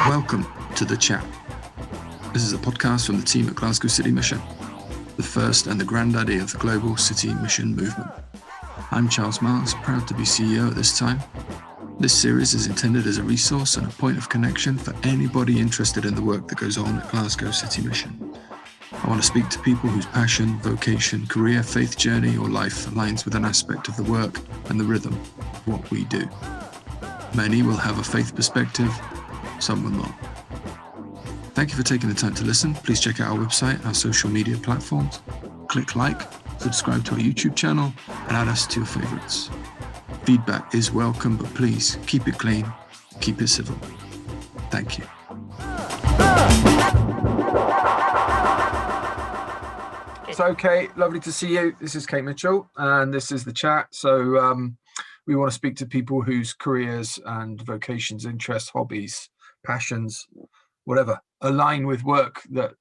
Welcome to The Chat. This is a podcast from the team at Glasgow City Mission, the first and the granddaddy of the global city mission movement. I'm Charles Maasz, proud to be CEO at this time. This series is intended as a resource and a point of connection for anybody interested in the work that goes on at Glasgow City Mission. I want to speak to people whose passion, vocation, career, faith journey or life aligns with an aspect of the work and the rhythm of what we do. Many will have a faith perspective, some will not. Thank you for taking the time to listen. Please check out our website, our social media platforms. Click like, subscribe to our YouTube channel, and add us to your favorites. Feedback is welcome, but please keep it clean, keep it civil. Thank you. So, Kate, lovely to see you. This is Kate Mitchell, and this is The Chat. So we want to speak to people whose careers and vocations, interests, hobbies, passions, whatever, align with work that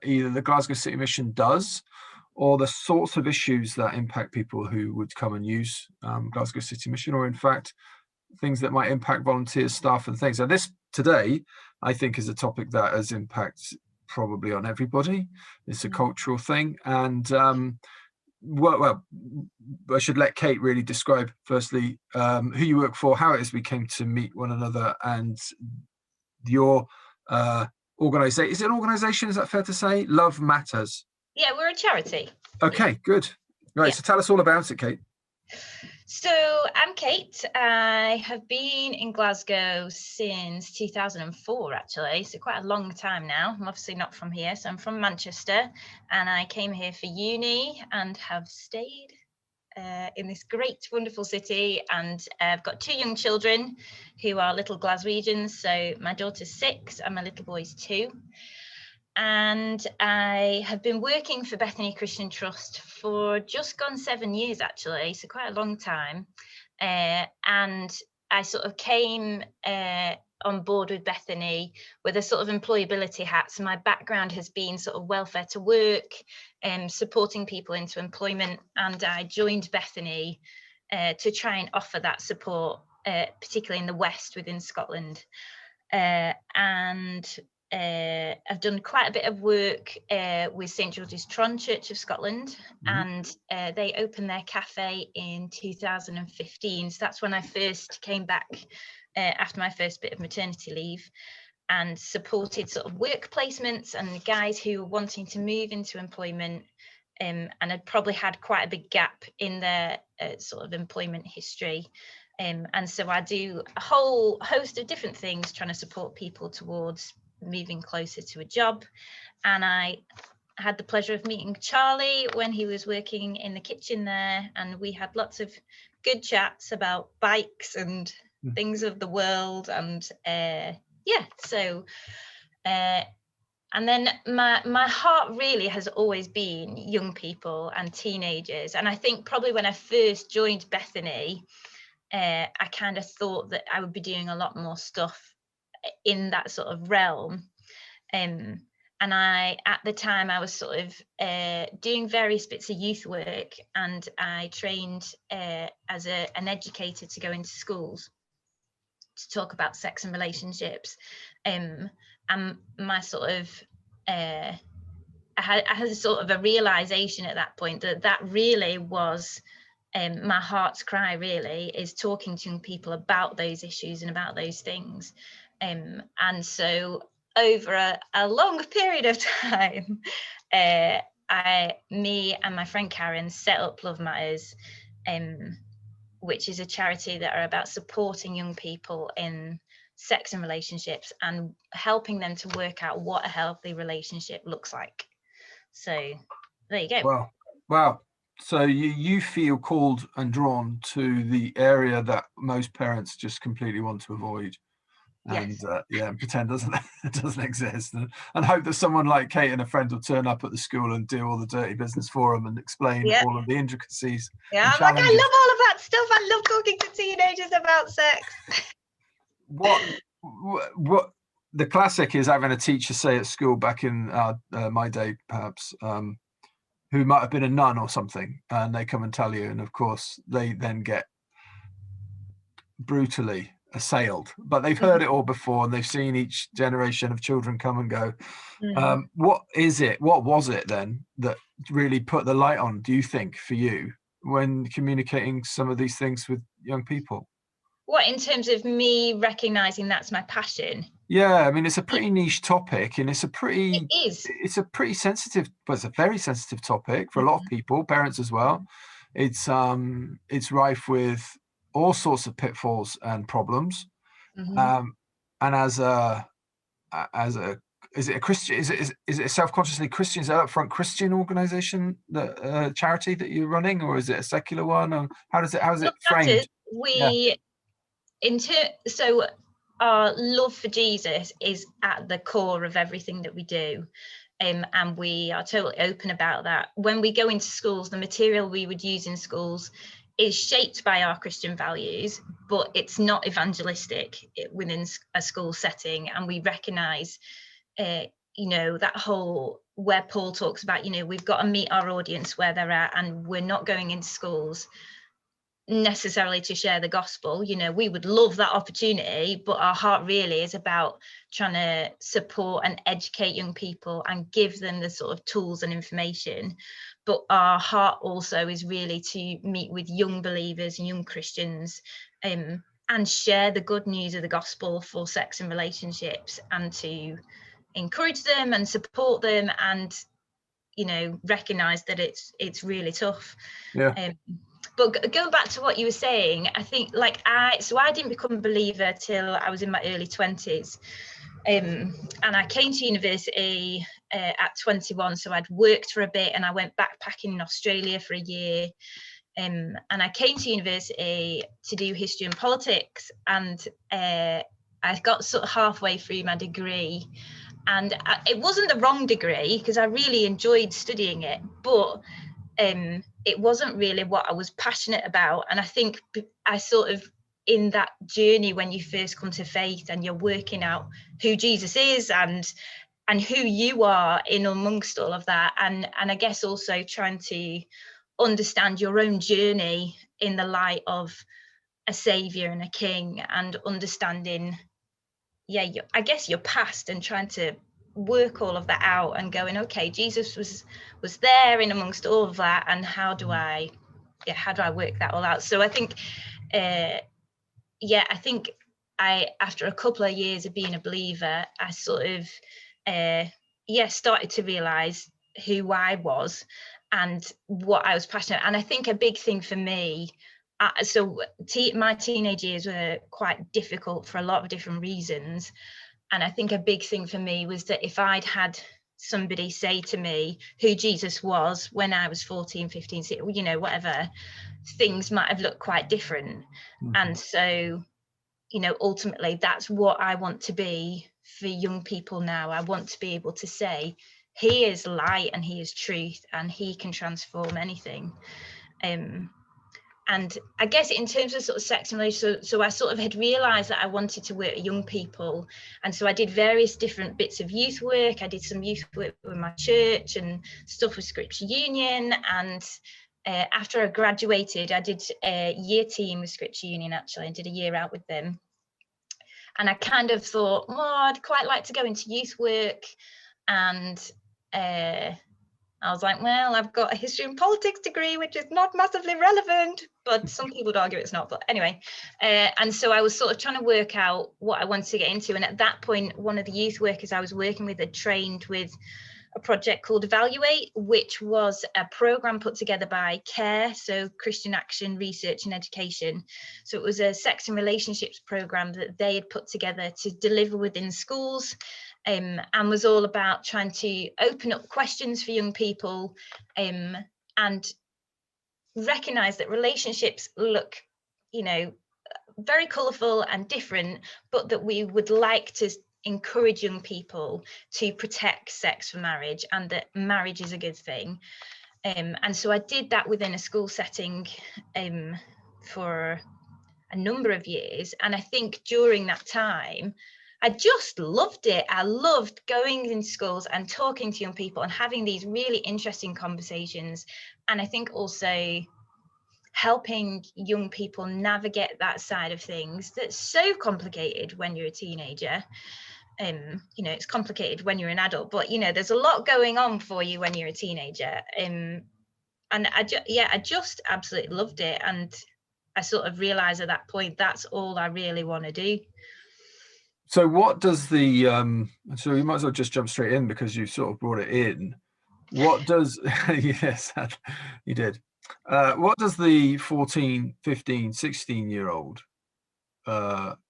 either the Glasgow City Mission does or the sorts of issues that impact people who would come and use Glasgow City Mission, or in fact, things that might impact volunteers, staff and things. And this today, I think, is a topic that has impact probably on everybody. It's a cultural thing. And well, I should let Kate really describe firstly who you work for, how it is we came to meet one another, and your organization. Is it an organization? Is that fair to say? Love Matters. Yeah, we're a charity. Okay, good. Right, yeah. So tell us all about it, Kate. So I'm Kate. I have been in Glasgow since 2004, actually. So quite a long time now. I'm obviously not from here. So I'm from Manchester, and I came here for uni and have stayed in this great, wonderful city. And I've got two young children who are little Glaswegians. So my daughter's 6 and my little boy's 2. And I have been working for Bethany Christian Trust for just gone 7 years, actually, so quite a long time. And I sort of came on board with Bethany with a sort of employability hat. So my background has been sort of welfare to work and supporting people into employment. And I joined Bethany to try and offer that support, particularly in the West within Scotland. I've done quite a bit of work with St George's Tron Church of Scotland, and they opened their cafe in 2015. So that's when I first came back after my first bit of maternity leave, and supported sort of work placements and guys who were wanting to move into employment, and had probably had quite a big gap in their sort of employment history. And so I do a whole host of different things trying to support people towards moving closer to a job. And I had the pleasure of meeting Charlie when he was working in the kitchen there, and we had lots of good chats about bikes and things of the world. And and then my heart really has always been young people and teenagers. And I think probably when I first joined Bethany, I kind of thought that I would be doing a lot more stuff in that sort of realm. And at the time I was sort of doing various bits of youth work, and I trained as an educator to go into schools to talk about sex and relationships. And my sort of I had a sort of a realization at that point that really was my heart's cry, really, is talking to young people about those issues and about those things. And so over a long period of time, me and my friend Karen set up Love Matters, which is a charity that are about supporting young people in sex and relationships and helping them to work out what a healthy relationship looks like. So there you go. Wow. So you feel called and drawn to the area that most parents just completely want to avoid. And yes. Pretend it doesn't exist, and hope that someone like Kate and a friend will turn up at the school and do all the dirty business for them and explain all of the intricacies. Yeah, I'm like, I love all of that stuff. I love talking to teenagers about sex. What the classic is having a teacher say at school back in my day, perhaps, who might have been a nun or something, and they come and tell you, and of course they then get brutally assailed, but they've heard it all before, and they've seen each generation of children come and go. Mm. What was it then that really put the light on, do you think, for you when communicating some of these things with young people? What, in terms of me recognizing that's my passion? Yeah, I mean, it's a pretty niche topic, and it's a It pretty is. sensitive, but it's a very sensitive topic for a lot of people, parents as well. It's rife with all sorts of pitfalls and problems. Mhm. And as a is it a Christian? Is it a self-consciously Christian? Is it upfront Christian organization, the charity that you're running, or is it a secular one? Or how is it Not matters. framed? Yeah. So our love for Jesus is at the core of everything that we do. And we are totally open about that. When we go into schools, the material we would use in schools is shaped by our Christian values, but it's not evangelistic within a school setting. And we recognize, that whole where Paul talks about, we've got to meet our audience where they're at, and we're not going into schools necessarily to share the gospel. We would love that opportunity, but our heart really is about trying to support and educate young people and give them the sort of tools and information. But our heart also is really to meet with young believers and young Christians, and share the good news of the gospel for sex and relationships, and to encourage them and support them, and recognize that it's really tough. Yeah. But going back to what you were saying, I think I didn't become a believer till I was in my early 20s. And I came to university at 21. So I'd worked for a bit, and I went backpacking in Australia for a year. And I came to university to do history and politics. And I got sort of halfway through my degree. And it wasn't the wrong degree, because I really enjoyed studying it. But it wasn't really what I was passionate about. And I think I sort of, in that journey when you first come to faith and you're working out who Jesus is and who you are in amongst all of that, and I guess also trying to understand your own journey in the light of a savior and a king, and understanding I guess your past, and trying to work all of that out, and going, okay, Jesus was there in amongst all of that, and how do I work that all out? So I think I think after a couple of years of being a believer, I sort of started to realize who I was and what I was passionate. And I think a big thing for me, my teenage years were quite difficult for a lot of different reasons. And I think a big thing for me was that if I'd had somebody say to me who Jesus was when I was 14, 15, whatever, things might have looked quite different. Mm-hmm. And so, ultimately, that's what I want to be for young people now. I want to be able to say, he is light and he is truth, and he can transform anything. And I guess in terms of sort of sex and relationships, so I sort of had realised that I wanted to work with young people. And so I did various different bits of youth work. I did some youth work with my church and stuff with Scripture Union. And after I graduated, I did a year team with Scripture Union, actually, and did a year out with them. And I kind of thought, I'd quite like to go into youth work. And I was like, well, I've got a history and politics degree, which is not massively relevant, but some people would argue it's not. But anyway, and so I was sort of trying to work out what I wanted to get into. And at that point, one of the youth workers I was working with had trained with a project called Evaluate, which was a program put together by CARE, so Christian Action, Research and Education. So it was a sex and relationships program that they had put together to deliver within schools. And was all about trying to open up questions for young people, and recognize that relationships look, very colourful and different, but that we would like to encourage young people to protect sex for marriage, and that marriage is a good thing. And so I did that within a school setting for a number of years. And I think during that time, I just loved it. I loved going in schools and talking to young people and having these really interesting conversations. And I think also helping young people navigate that side of things that's so complicated when you're a teenager. You know, it's complicated when you're an adult, but you know, there's a lot going on for you when you're a teenager. And I just absolutely loved it. And I sort of realized at that point, that's all I really want to do. So what does the so you might as well just jump straight in because you sort of brought it in. What does yes, you did. What does the 14, 15, 16-year-old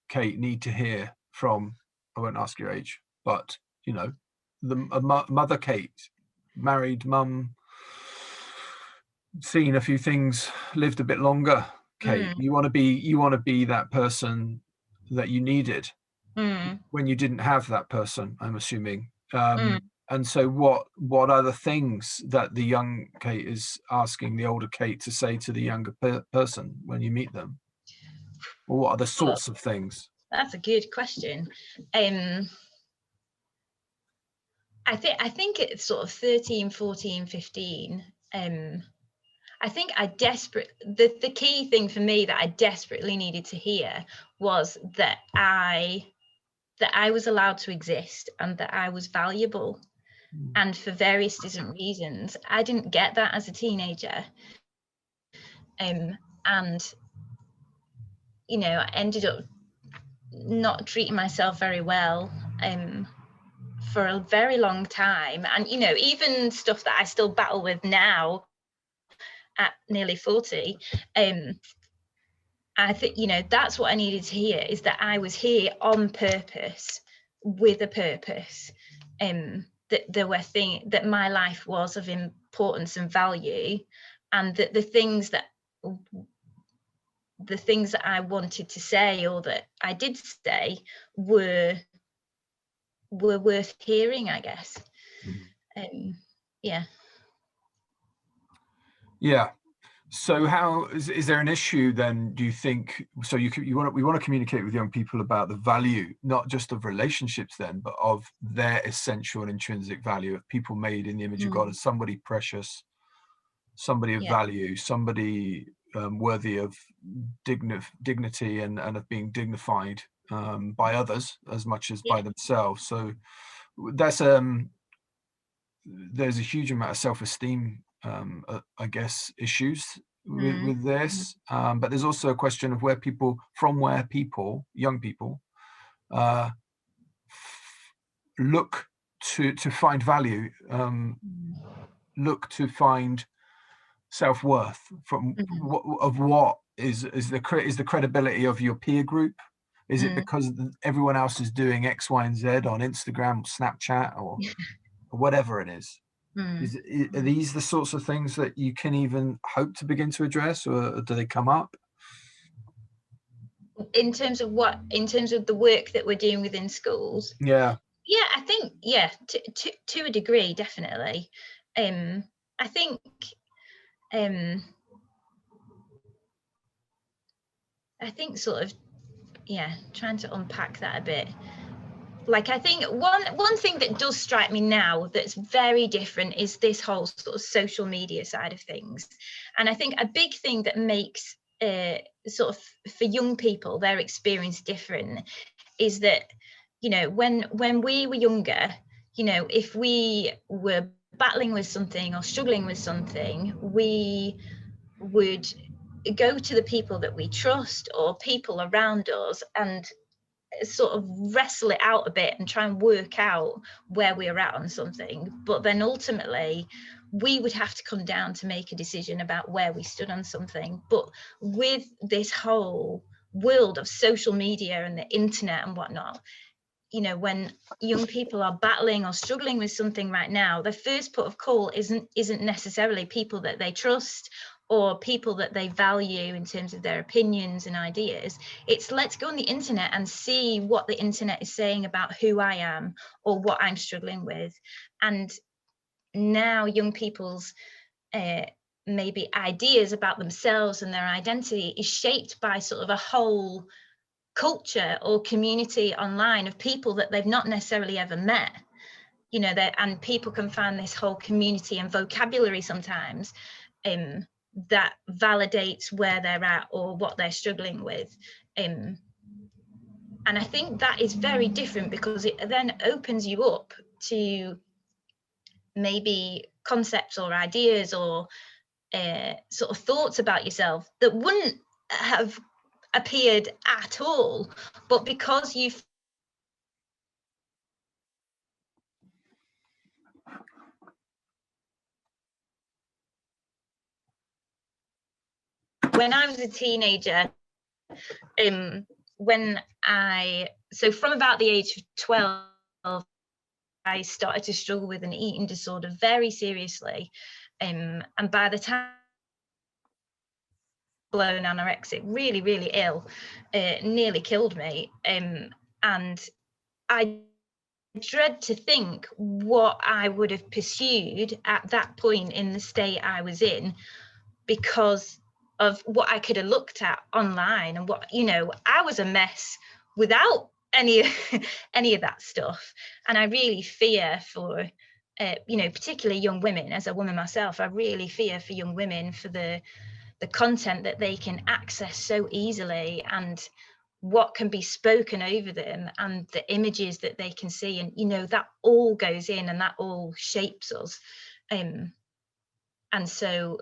Kate need to hear from, I won't ask your age, but you know, mother Kate, married mum, seen a few things, lived a bit longer, Kate. You want to be that person that you needed when you didn't have that person, I'm assuming. And so what are the things that the young Kate is asking the older Kate to say to the younger person when you meet them? Or what are the sorts of things? That's a good question. I think it's sort of 13, 14, 15. I think the key thing for me that I desperately needed to hear was that I was allowed to exist and that I was valuable. And for various different reasons, I didn't get that as a teenager. And, you know, I ended up not treating myself very well for a very long time. And, you know, even stuff that I still battle with now at nearly 40, I think, you know, that's what I needed to hear, is that I was here on purpose, with a purpose. That there were things, that my life was of importance and value, and that the things that I wanted to say, or that I did say, were worth hearing, I guess. Yeah. So how is there an issue then, do you think? So we want to communicate with young people about the value, not just of relationships then, but of their essential and intrinsic value, of people made in the image of God, as somebody precious, somebody of value, somebody worthy of dignity and of being dignified by others as much as by themselves. So that's there's a huge amount of self-esteem, I guess, issues with this, but there's also a question of where people, young people, look to find value, look to find self-worth from what is the credibility of your peer group. Is it because everyone else is doing X, Y, and Z on Instagram, or Snapchat, or whatever it is? Are these the sorts of things that you can even hope to begin to address, or do they come up? In terms of what? In terms of the work that we're doing within schools? Yeah, I think, to a degree, definitely. I think sort of, trying to unpack that a bit. Like, I think one thing that does strike me now that's very different is this whole sort of social media side of things. And I think a big thing that makes sort of, for young people, their experience different is that, you know, when we were younger, you know, if we were battling with something or struggling with something, we would go to the people that we trust or people around us and sort of wrestle it out a bit and try and work out where we're at on something. But then ultimately we would have to come down to make a decision about where we stood on something. But with this whole world of social media and the internet and whatnot, you know, when young people are battling or struggling with something right now, the first port of call isn't necessarily people that they trust or people that they value in terms of their opinions and ideas. It's let's go on the internet and see what the internet is saying about who I am or what I'm struggling with. And now young people's maybe ideas about themselves and their identity is shaped by sort of a whole culture or community online of people that they've not necessarily ever met, and people can find this whole community and vocabulary sometimes that validates where they're at or what they're struggling with. And I think that is very different, because it then opens you up to maybe concepts or ideas or sort of thoughts about yourself that wouldn't have appeared at all, but because you've when I was a teenager, so from about the age of 12, I started to struggle with an eating disorder very seriously, and by the time blown anorexic, really, really ill, nearly killed me, and I dread to think what I would have pursued at that point in the state I was in, because of what I could have looked at online and what, I was a mess without any of that stuff. And I really fear for particularly young women. As a woman myself, I really fear for young women, for the content that they can access so easily, and what can be spoken over them, and the images that they can see, and that all goes in and that all shapes us, and so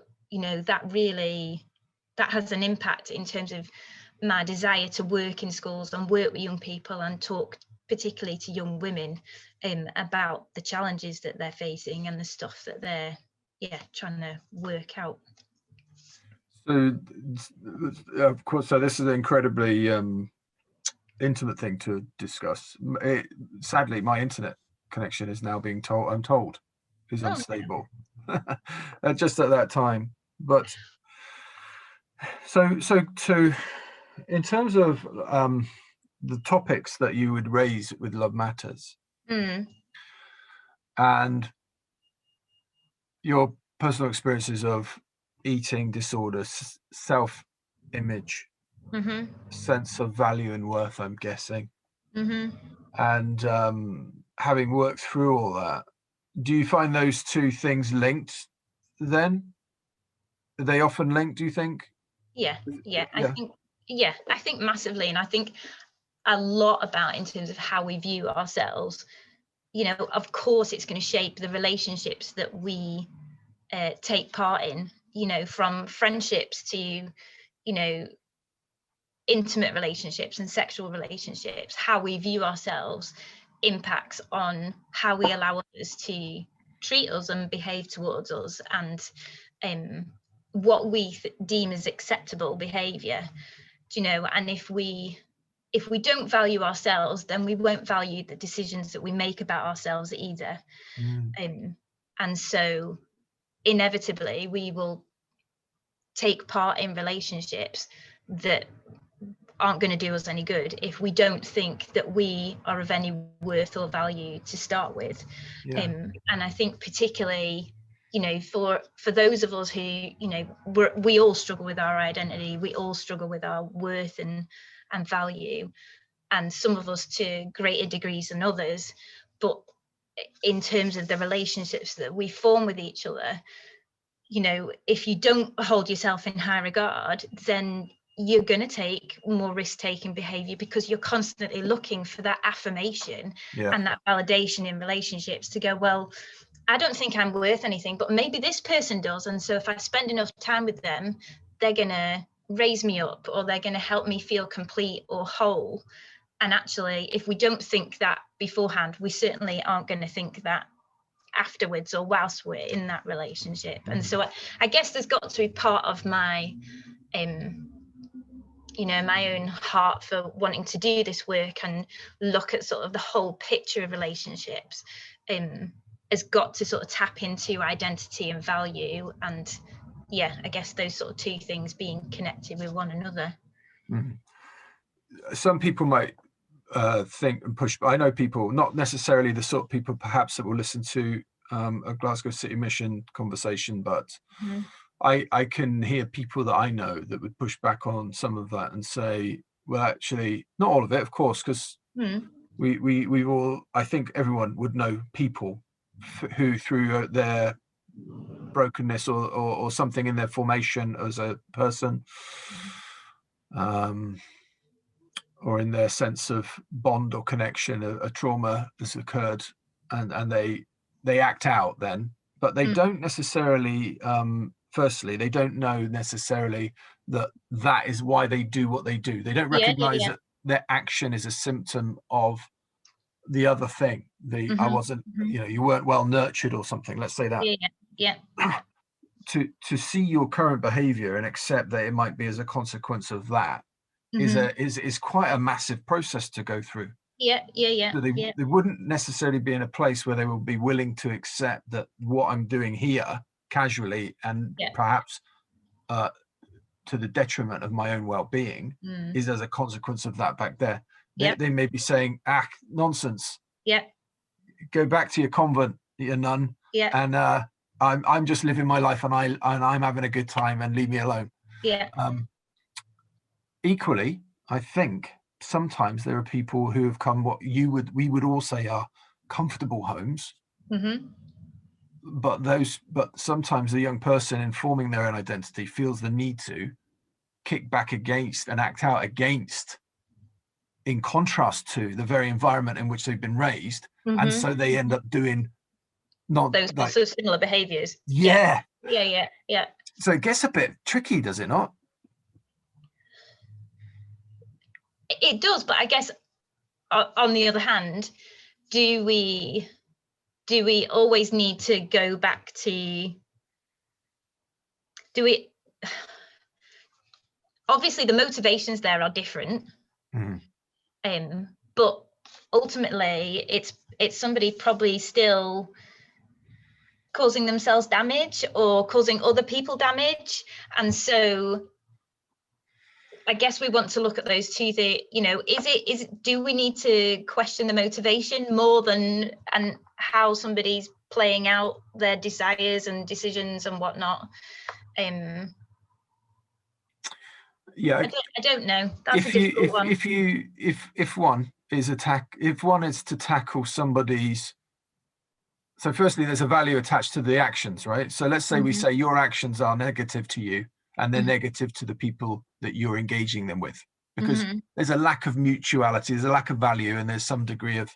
that has an impact in terms of my desire to work in schools and work with young people and talk particularly to young women about the challenges that they're facing and the stuff that they're trying to work out. So, of course, so this is an incredibly intimate thing to discuss. Sadly, my internet connection is now being told, I'm told, is unstable. Just at that time. But so in terms of the topics that you would raise with Love Matters, and your personal experiences of eating disorders, self-image, sense of value and worth, I'm guessing, and having worked through all that, do you find those two things linked then? Are they often linked, do you think? Yeah. I think massively. And I think a lot about in terms of how we view ourselves. Of course, it's going to shape the relationships that we take part in, from friendships to, intimate relationships and sexual relationships. How we view ourselves impacts on how we allow others to treat us and behave towards us, and what we deem as acceptable behavior. And if we don't value ourselves, then we won't value the decisions that we make about ourselves either. And so inevitably we will take part in relationships that aren't going to do us any good if we don't think that we are of any worth or value to start with. And I think particularly, for those of us who, we all struggle with our identity, we all struggle with our worth and value, and some of us to greater degrees than others. But in terms of the relationships that we form with each other, if you don't hold yourself in high regard, then you're going to take more risk-taking behavior, because you're constantly looking for that affirmation and that validation in relationships to go, well, I don't think I'm worth anything, but maybe this person does. And so if I spend enough time with them, they're going to raise me up, or they're going to help me feel complete or whole. And actually, if we don't think that beforehand, we certainly aren't going to think that afterwards or whilst we're in that relationship. And so I guess there's got to be part of my my own heart for wanting to do this work and look at sort of the whole picture of relationships, has got to sort of tap into identity and value, and I guess those sort of two things being connected with one another. Some people might think and push, but I know people, not necessarily the sort of people perhaps that will listen to a Glasgow City Mission conversation, but I can hear people that I know that would push back on some of that and say, well, actually, not all of it, of course, because we all, I think everyone would know people who through their brokenness or something in their formation as a person, or in their sense of bond or connection, a trauma has occurred, and they act out then, but they don't necessarily, firstly, they don't know necessarily that is why they do what they do. They don't recognize that their action is a symptom of the other thing. I wasn't, you weren't well nurtured or something, let's say that. To see your current behavior and accept that it might be as a consequence of that is quite a massive process to go through. So they wouldn't necessarily be in a place where they will be willing to accept that what I'm doing here casually and perhaps to the detriment of my own well-being is as a consequence of that back there. They may be saying, nonsense. Go back to your convent, your nun, and I'm just living my life, and I'm having a good time, and leave me alone. Equally, I think sometimes there are people who have come what we would all say are comfortable homes, but sometimes the young person in forming their own identity feels the need to kick back against and act out against, in contrast to the very environment in which they've been raised, and so they end up doing those similar behaviors. So it gets a bit tricky, does it not? It does, but I guess on the other hand, do we always need to go back to, obviously the motivations there are different, but ultimately it's somebody probably still causing themselves damage or causing other people damage, and so I guess we want to look at those two things. Do we need to question the motivation more than and how somebody's playing out their desires and decisions and whatnot? I don't know. That's a difficult one. If one is to tackle somebody's, so firstly, there's a value attached to the actions, right? So let's say we say your actions are negative to you, and they're negative to the people that you're engaging them with, because there's a lack of mutuality, there's a lack of value, and there's some degree of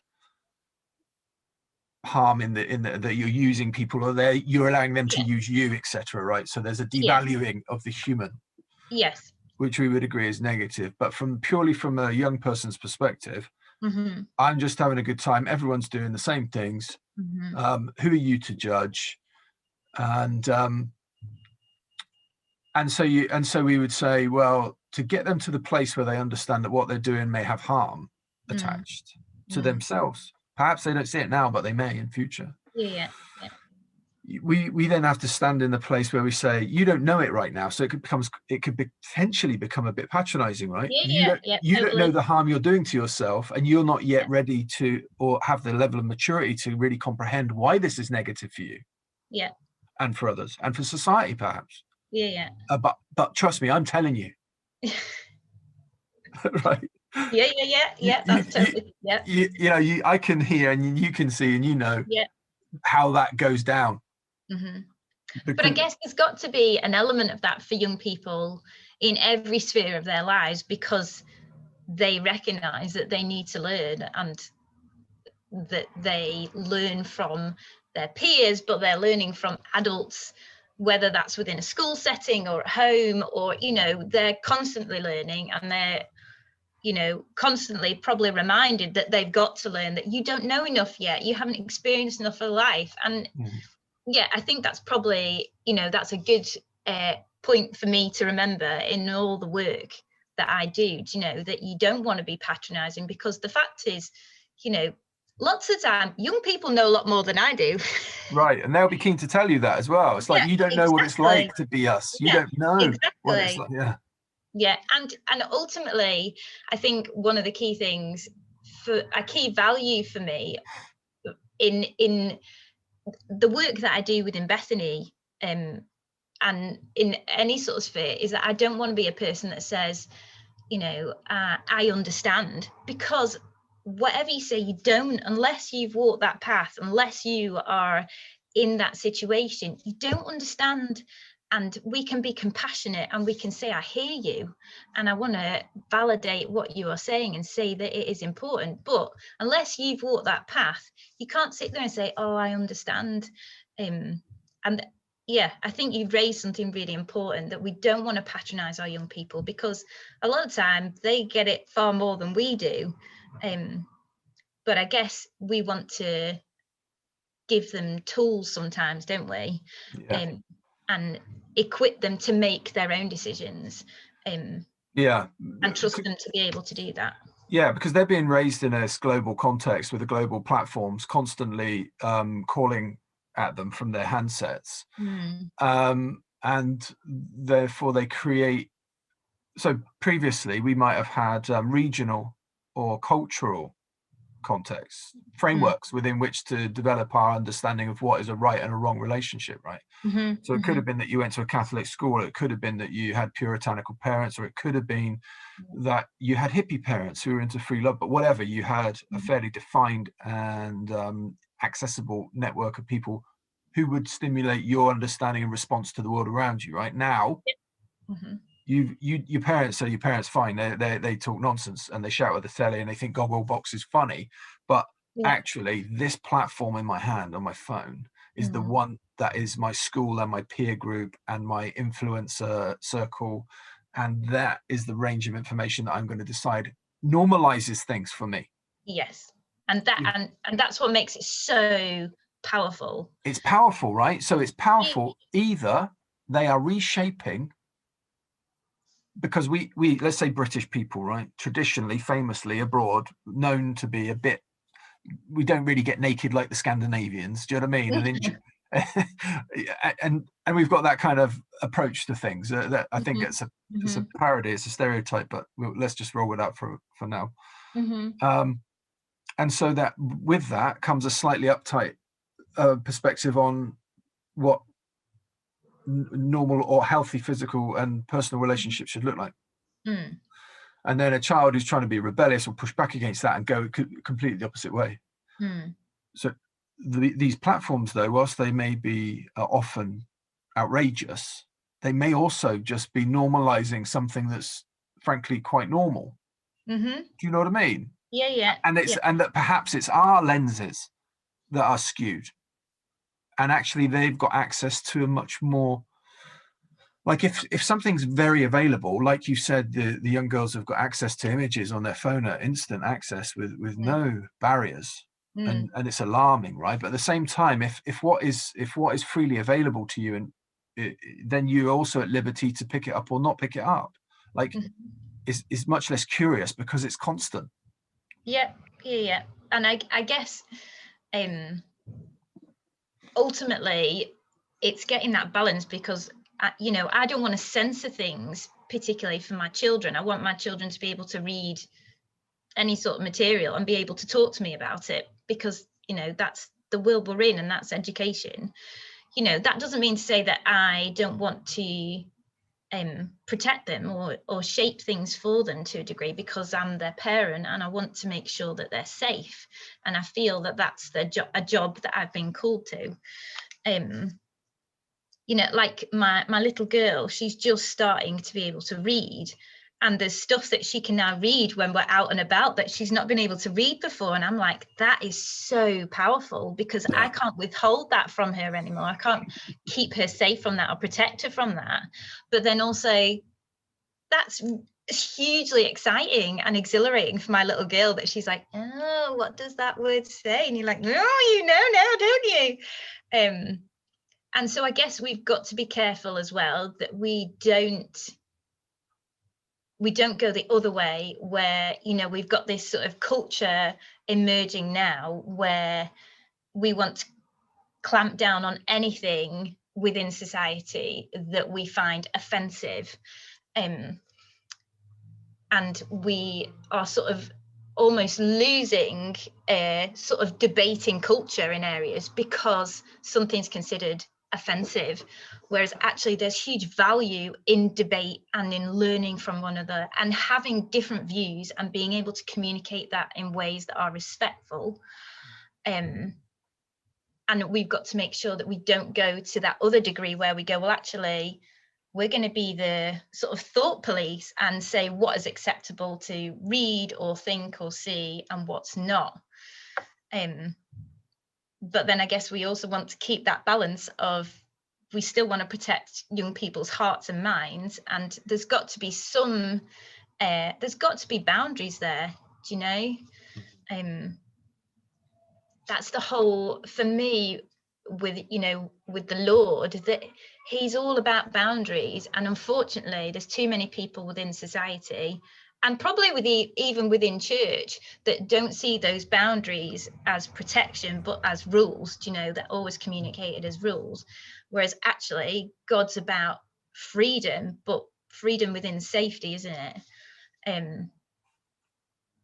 harm in the that you're using people, or you're allowing them to use you, etc. Right? So there's a devaluing of the human, which we would agree is negative. But purely from a young person's perspective, I'm just having a good time. Everyone's doing the same things. Who are you to judge? And so we would say, well, to get them to the place where they understand that what they're doing may have harm attached to themselves. Perhaps they don't see it now, but they may in future. We then have to stand in the place where we say, you don't know it right now, so it could potentially become a bit patronizing, right? You don't know the harm you're doing to yourself, and you're not yet ready to, or have the level of maturity to really comprehend why this is negative for you, and for others, and for society, perhaps. But trust me, I'm telling you. Right? That's totally, I can hear, and you can see, and how that goes down. But I guess there's got to be an element of that for young people in every sphere of their lives, because they recognize that they need to learn, and that they learn from their peers, but they're learning from adults, whether that's within a school setting or at home, or they're constantly learning, and they're constantly probably reminded that they've got to learn, that you don't know enough yet, you haven't experienced enough of life. And I think that's probably that's a good point for me to remember in all the work that I do, that you don't want to be patronizing, because the fact is, lots of time young people know a lot more than I do. Right, and they'll be keen to tell you that as well. It's like, you don't know what it's like to be us. You don't know what it's like. And ultimately, I think one of the key things, for a key value for me in the work that I do within Bethany, and in any sort of sphere, is that I don't want to be a person that says, I understand, because whatever you say, you don't, unless you've walked that path, unless you are in that situation, you don't understand. And we can be compassionate and we can say, I hear you and I want to validate what you are saying and say that it is important. But unless you've walked that path, you can't sit there and say, oh, I understand. And yeah, I think you've raised something really important, that we don't want to patronize our young people, because a lot of time they get it far more than we do. But I guess we want to give them tools sometimes, don't we? Yeah. And equip them to make their own decisions. Yeah. And trust them to be able to do that. Yeah, because they're being raised in this global context with the global platforms constantly calling at them from their handsets. And therefore they create, so previously we might have had regional or cultural contexts, frameworks within which to develop our understanding of what is a right and a wrong relationship, right? So it could have been that you went to a Catholic school, it could have been that you had puritanical parents, or it could have been that you had hippie parents who were into free love, but whatever, you had a fairly defined and accessible network of people who would stimulate your understanding and response to the world around you. Right now, your parents say your parents fine, they talk nonsense and they shout at the telly and they think Goggle Box is funny, but actually this platform in my hand on my phone is the one that is my school and my peer group and my influencer circle, and that is the range of information that I'm going to decide normalizes things for me. Yes, and that's what makes it so powerful. It's powerful, right? So it's powerful. Either they are reshaping, because we let's say British people, right, traditionally, famously abroad, known to be a bit, we don't really get naked like the Scandinavians. Do you know what I mean? And we've got that kind of approach to things that I think it's a parody, it's a stereotype, but let's just roll with that for now. And so that with that comes a slightly uptight perspective on what normal or healthy physical and personal relationships should look like. And then a child who's trying to be rebellious will push back against that and go completely the opposite way. So these platforms, though, whilst they may be often outrageous, they may also just be normalizing something that's frankly quite normal. Do you know what I mean? Yeah. And and that perhaps it's our lenses that are skewed, and actually they've got access to a much more, like if something's very available, like you said, the young girls have got access to images on their phone at instant access with no barriers. And it's alarming, right? But at the same time, if what is freely available to you, and then you're also at liberty to pick it up or not pick it up, like is much less curious because it's constant. Yeah. And I guess ultimately it's getting that balance, because I don't want to censor things, particularly for my children. I want my children to be able to read any sort of material and be able to talk to me about it, because that's the world we're in and that's education. That doesn't mean to say that I don't want to protect them or shape things for them to a degree, because I'm their parent and I want to make sure that they're safe, and I feel that that's a job that I've been called to. Like my little girl, she's just starting to be able to read, and there's stuff that she can now read when we're out and about that she's not been able to read before, and I'm like, that is so powerful, because I can't withhold that from her anymore. I can't keep her safe from that or protect her from that. But then also, that's hugely exciting and exhilarating for my little girl, that she's like, oh, what does that word say? And you're like, oh, you know now, don't you? And so I guess we've got to be careful as well that we don't go the other way, where we've got this sort of culture emerging now where we want to clamp down on anything within society that we find offensive, and we are sort of almost losing a sort of debating culture in areas because something's considered offensive, whereas actually there's huge value in debate and in learning from one another and having different views and being able to communicate that in ways that are respectful. And we've got to make sure that we don't go to that other degree where we go, well, actually, we're going to be the sort of thought police and say what is acceptable to read or think or see and what's not. But then I guess we also want to keep that balance of, we still want to protect young people's hearts and minds, and there's got to be some there's got to be boundaries there, do you know? That's the whole, for me, with, you know, with the Lord, that he's all about boundaries. And unfortunately, there's too many people within society, and probably even within church, that don't see those boundaries as protection, but as rules, you know, they're always communicated as rules. Whereas actually, God's about freedom, but freedom within safety, isn't it?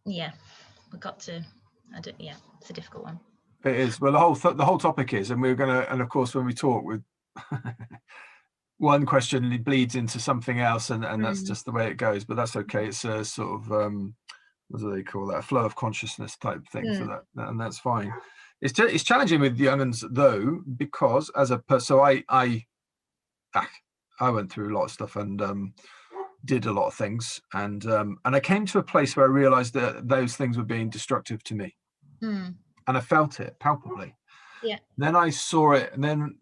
Yeah, we've got to, yeah, it's a difficult one. It is. Well, the whole topic is, and we're gonna, and of course, when we talk with one question, it bleeds into something else, and that's just the way it goes. But that's okay. It's a sort of what do they call that? A flow of consciousness type thing for that, and that's fine. It's challenging with young uns though, because as a person, so I went through a lot of stuff and did a lot of things, and I came to a place where I realized that those things were being destructive to me. And I felt it palpably. Yeah. Then I saw it, and then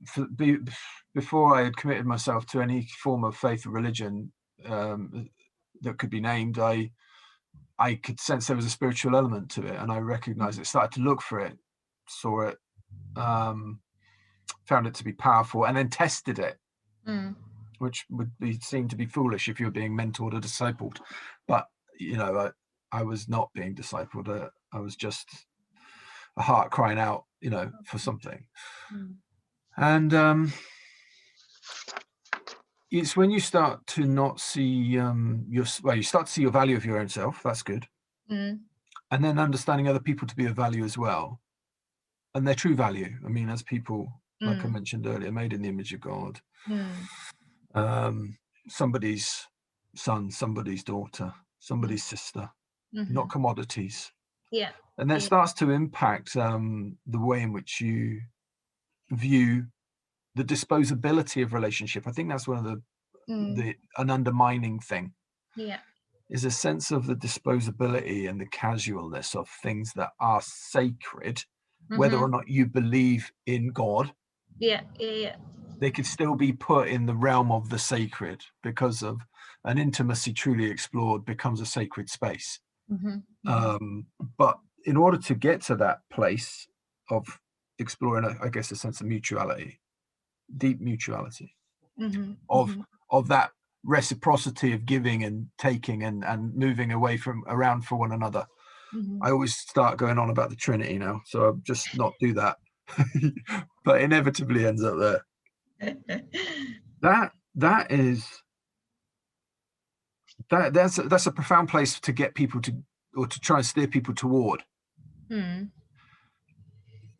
before I had committed myself to any form of faith or religion that could be named, I could sense there was a spiritual element to it, and I recognized it. Started to look for it, saw it, found it to be powerful, and then tested it, which would be seen to be foolish if you're being mentored or discipled. But you know, I was not being discipled. I was just a heart crying out, you know, for something. And it's when you start to not see you start to see your value of your own self. That's good. And then understanding other people to be of value as well, and their true value. I mean, as people, like I mentioned earlier, made in the image of God. Somebody's son, somebody's daughter, somebody's sister, not commodities. Yeah. And that starts to impact the way in which you view the disposability of relationship. I think that's one of an undermining thing. Yeah. Is a sense of the disposability and the casualness of things that are sacred, whether or not you believe in God. Yeah. They could still be put in the realm of the sacred, because of an intimacy truly explored becomes a sacred space. But in order to get to that place of exploring, I guess, a sense of mutuality, deep mutuality, of that reciprocity of giving and taking and moving away from around for one another. I always start going on about the Trinity now, so I'll just not do that. But inevitably ends up there. That's a profound place to get people to, or to try and steer people toward.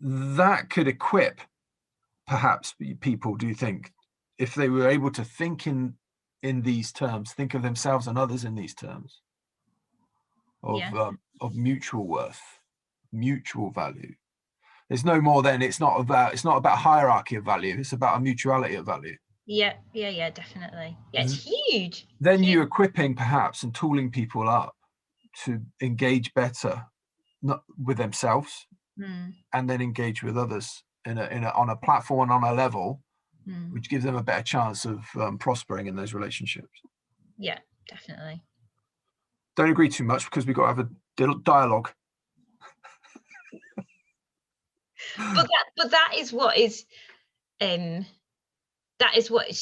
That could equip perhaps people, do you think, if they were able to think in these terms, think of themselves and others in these terms of mutual worth, mutual value. There's no more then, it's not about hierarchy of value, it's about a mutuality of value. Yeah, definitely. Yeah, it's huge. Then you're equipping perhaps and tooling people up to engage better, not with themselves, and then engage with others on a platform and on a level which gives them a better chance of prospering in those relationships. Yeah, definitely. Don't agree too much, because we've got to have a dialogue. but that is what is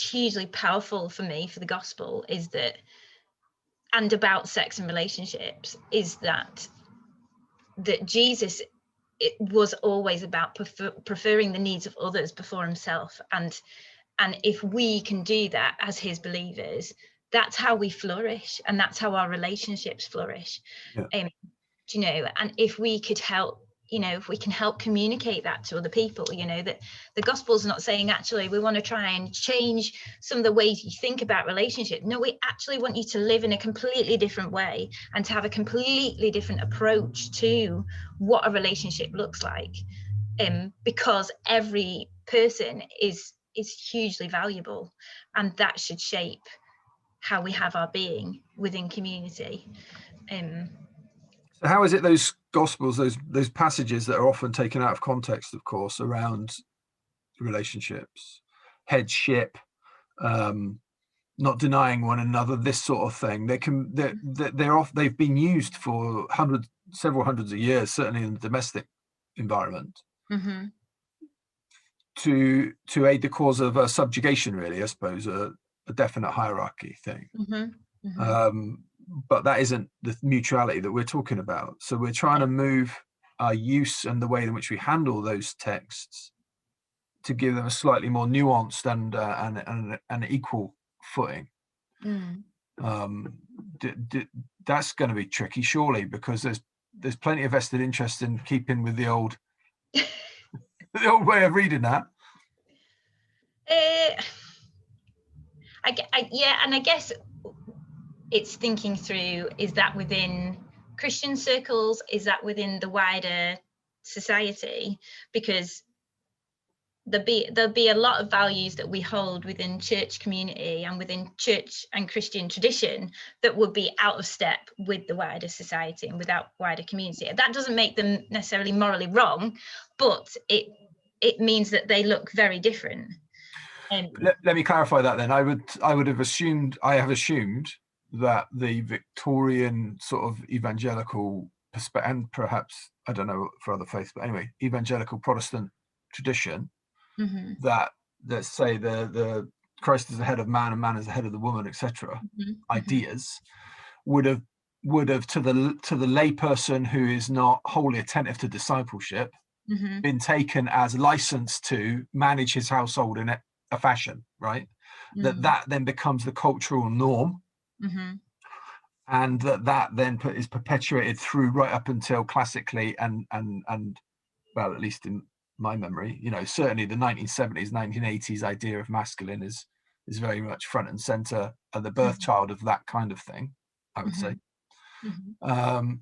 hugely powerful for me, for the gospel, is that, and about sex and relationships, is that Jesus, it was always about preferring the needs of others before himself, and if we can do that as his believers, that's how we flourish, and that's how our relationships flourish. You know, and if we could help, you know, if we can help communicate that to other people, you know, that the gospel's not saying actually we want to try and change some of the ways you think about relationship. No, we actually want you to live in a completely different way, and to have a completely different approach to what a relationship looks like. because every person is hugely valuable, and that should shape how we have our being within community. So how is it those gospels, those passages that are often taken out of context, of course, around relationships, headship, not denying one another, this sort of thing, they've been used for several hundreds of years, certainly in the domestic environment, Mm-hmm. to aid the cause of subjugation, really, I suppose, a definite hierarchy thing. Mm-hmm. Mm-hmm. But that isn't the mutuality that we're talking about. So we're trying to move our use and the way in which we handle those texts to give them a slightly more nuanced and equal footing. That's going to be tricky, surely, because there's plenty of vested interest in keeping with the old the old way of reading that. I guess it's thinking through, is that within Christian circles? Is that within the wider society? Because there'll be a lot of values that we hold within church community and within church and Christian tradition that would be out of step with the wider society and without wider community. That doesn't make them necessarily morally wrong, but it means that they look very different. Let me clarify that then. I have assumed that the Victorian sort of evangelical perspective, and perhaps, I don't know for other faiths, but anyway, evangelical Protestant tradition, mm-hmm. that, let's say, the Christ is the head of man and man is the head of the woman, etc. Mm-hmm. ideas would have to the lay person who is not wholly attentive to discipleship, mm-hmm. been taken as license to manage his household in a fashion, right? Mm-hmm. That then becomes the cultural norm, mm-hmm. and that then is perpetuated through right up until classically and well, at least in my memory, certainly the 1970s, 1980s idea of masculine is very much front and center, and the birth mm-hmm. child of that kind of thing, I would mm-hmm. say. Mm-hmm.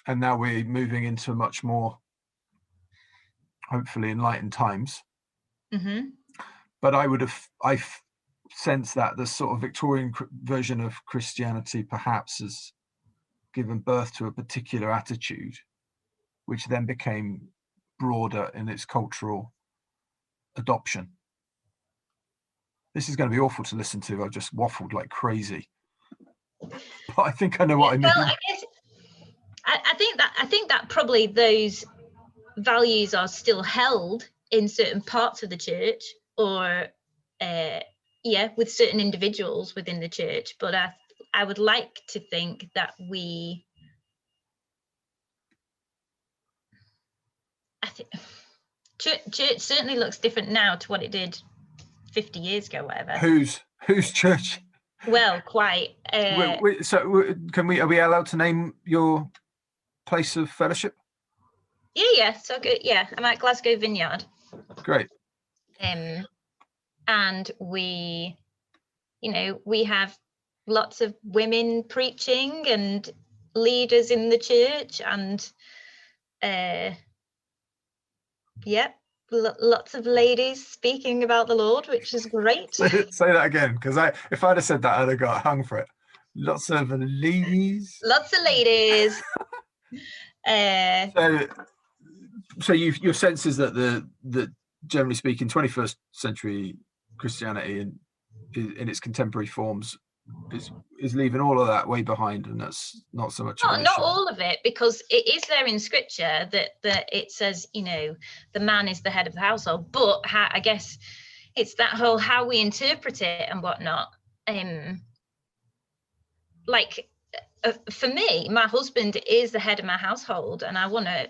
And now we're moving into much more, hopefully, enlightened times. Mm-hmm. But I sense that the sort of Victorian version of Christianity perhaps has given birth to a particular attitude, which then became broader in its cultural adoption. This is going to be awful to listen to. I've just waffled like crazy, but I think I know what I mean. Well, I guess I think that probably those values are still held in certain parts of the church, or with certain individuals within the church. But I would like to think that I think church certainly looks different now to what it did 50 years ago, whatever. Whose church? Well, quite. So are we allowed to name your place of fellowship? Yeah. So good. Yeah, I'm at Glasgow Vineyard. Great. And we have lots of women preaching and leaders in the church, and lots of ladies speaking about the Lord, which is great. Say that again, because if I'd have said that, I'd have got hung for it. Lots of ladies. Lots of ladies. So your sense is that generally speaking, 21st century Christianity in its contemporary forms is leaving all of that way behind, and that's not so much. Not all of it, because it is there in Scripture that it says, the man is the head of the household. But I guess it's that whole how we interpret it and whatnot. For me, my husband is the head of my household, and I want to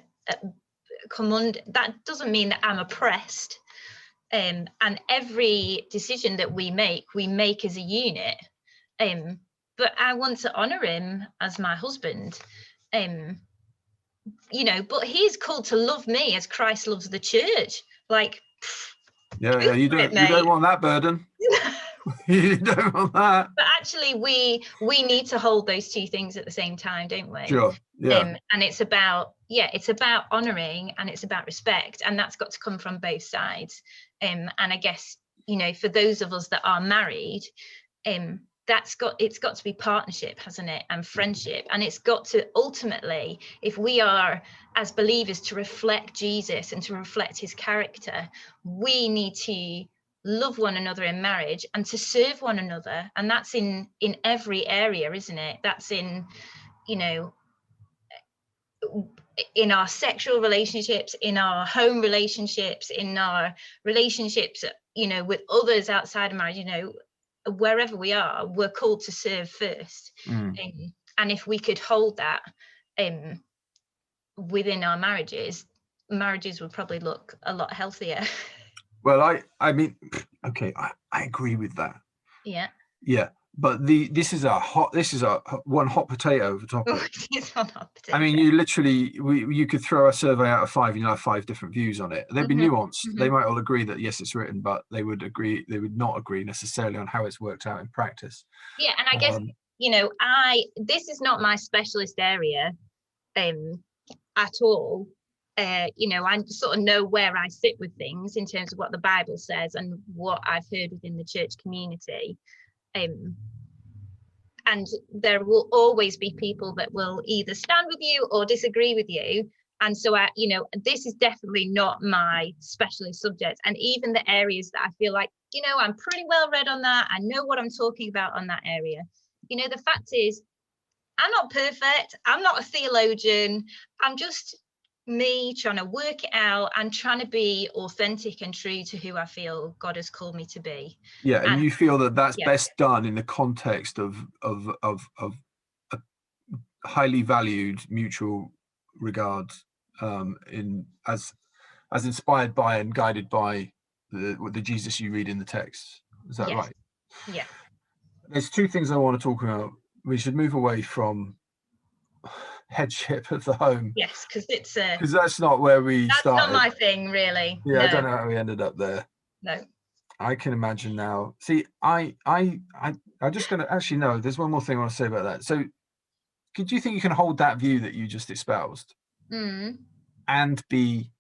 come under. That doesn't mean that I'm oppressed. And every decision that we make as a unit. But I want to honour him as my husband. But he's called to love me as Christ loves the church. Yeah, you don't want that burden. You don't want that. But actually, we need to hold those two things at the same time, don't we? Sure. Yeah. And it's about honouring, and it's about respect, and that's got to come from both sides. And I guess, you know, for those of us that are married, it's got to be partnership, hasn't it, and friendship, and it's got to ultimately, if we are as believers to reflect Jesus and to reflect his character, we need to love one another in marriage and to serve one another, and that's in every area, isn't it? That's in, you know, in our sexual relationships, in our home relationships, in our relationships, you know, with others outside of marriage, you know, wherever we are, we're called to serve first. And if we could hold that within our marriages would probably look a lot healthier. Well, I mean, okay, I agree with that. Yeah. But this is a one hot potato of a topic. It's one hot potato. I mean, you could throw a survey out of 5, and you'll have 5 different views on it. They'd be nuanced. They might all agree that yes, it's written, but they would not agree necessarily on how it's worked out in practice. Yeah, and I guess, you know, this is not my specialist area at all. You know, I sort of know where I sit with things in terms of what the Bible says and what I've heard within the church community. And there will always be people that will either stand with you or disagree with you. And so, you know, this is definitely not my specialist subject. And even the areas that I feel like, you know, I'm pretty well read on that, I know what I'm talking about on that area. You know, the fact is, I'm not perfect. I'm not a theologian. I'm just me trying to work it out and trying to be authentic and true to who I feel God has called me to be. Yeah, and you feel that that's best done in the context of a highly valued mutual regard, as inspired by and guided by the Jesus you read in the text. Is that right? Yeah. There's 2 things I want to talk about. We should move away from headship of the home. Yes, because that's not where we started. That's not my thing, really. Yeah, no. I don't know how we ended up there. No. I can imagine now. See, I'm just going to actually, no, there's one more thing I want to say about that. So, do you think you can hold that view that you just espoused and be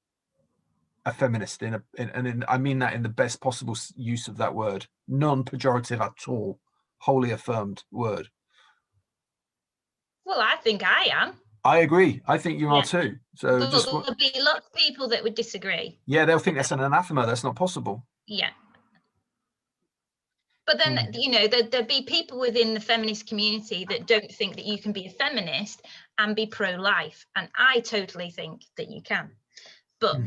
a feminist and I mean that in the best possible use of that word, non-pejorative at all, wholly affirmed word? Well, I think I am. I agree. I think you are too. So there'll be lots of people that would disagree. Yeah, they'll think that's an anathema. That's not possible. Yeah. But then, you know, there'd be people within the feminist community that don't think that you can be a feminist and be pro-life. And I totally think that you can. But,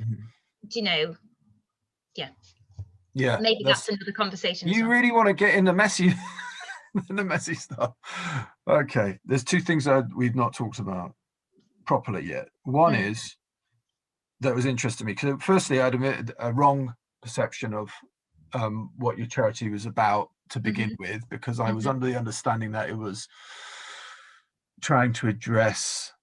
you know, yeah, maybe that's another conversation. You really want to get in the messy stuff. Okay, there's 2 things that we've not talked about properly yet. One is that was interesting to me because firstly I'd admit a wrong perception of what your charity was about to begin with, because I was under the understanding that it was trying to address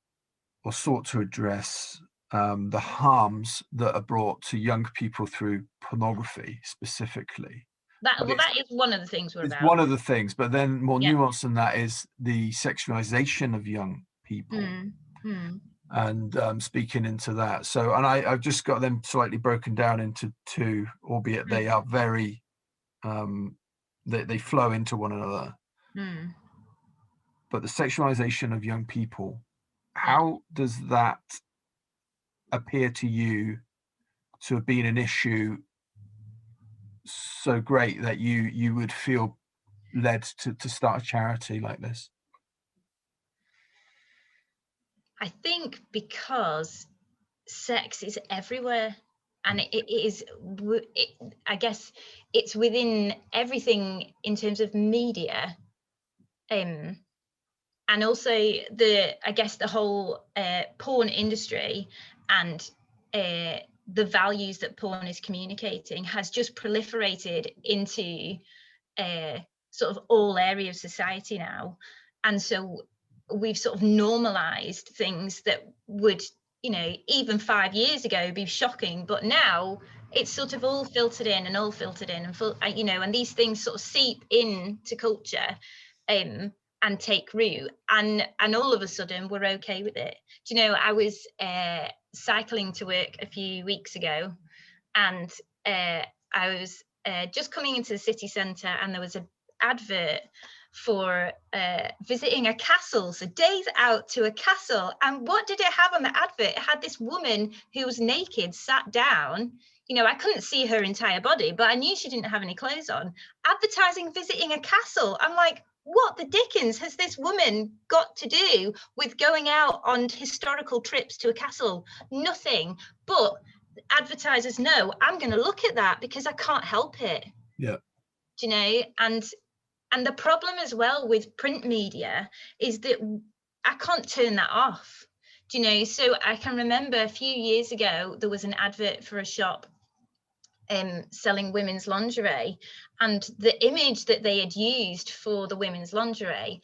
or sought to address the harms that are brought to young people through pornography specifically. That is one of the things we're about. It's one of the things, but then more nuanced than that is the sexualization of young people. And speaking into that. So, and I've just got them slightly broken down into 2, albeit they are very, they flow into one another. But the sexualization of young people, how does that appear to you to have been an issue so great that you would feel led to start a charity like this? I think because sex is everywhere, and it is, I guess it's within everything in terms of media, and also the whole porn industry and the values that porn is communicating has just proliferated into sort of all areas of society now. And so we've sort of normalized things that would, you know, even 5 years ago be shocking, but now it's sort of all filtered in and all filtered in, and you know, and these things sort of seep into culture, and take root, and all of a sudden we're okay with it. Do you know, I was cycling to work a few weeks ago, and I was just coming into the city centre, and there was an advert for visiting a castle, so days out to a castle. And what did it have on the advert? It had this woman who was naked, sat down. You know, I couldn't see her entire body, but I knew she didn't have any clothes on, advertising visiting a castle. I'm like, what the dickens has this woman got to do with going out on historical trips to a castle? Nothing. But advertisers know I'm going to look at that because I can't help it. Yeah. Do you know? And the problem as well with print media is that I can't turn that off. Do you know? So I can remember a few years ago, there was an advert for a shop selling women's lingerie, and the image that they had used for the women's lingerie,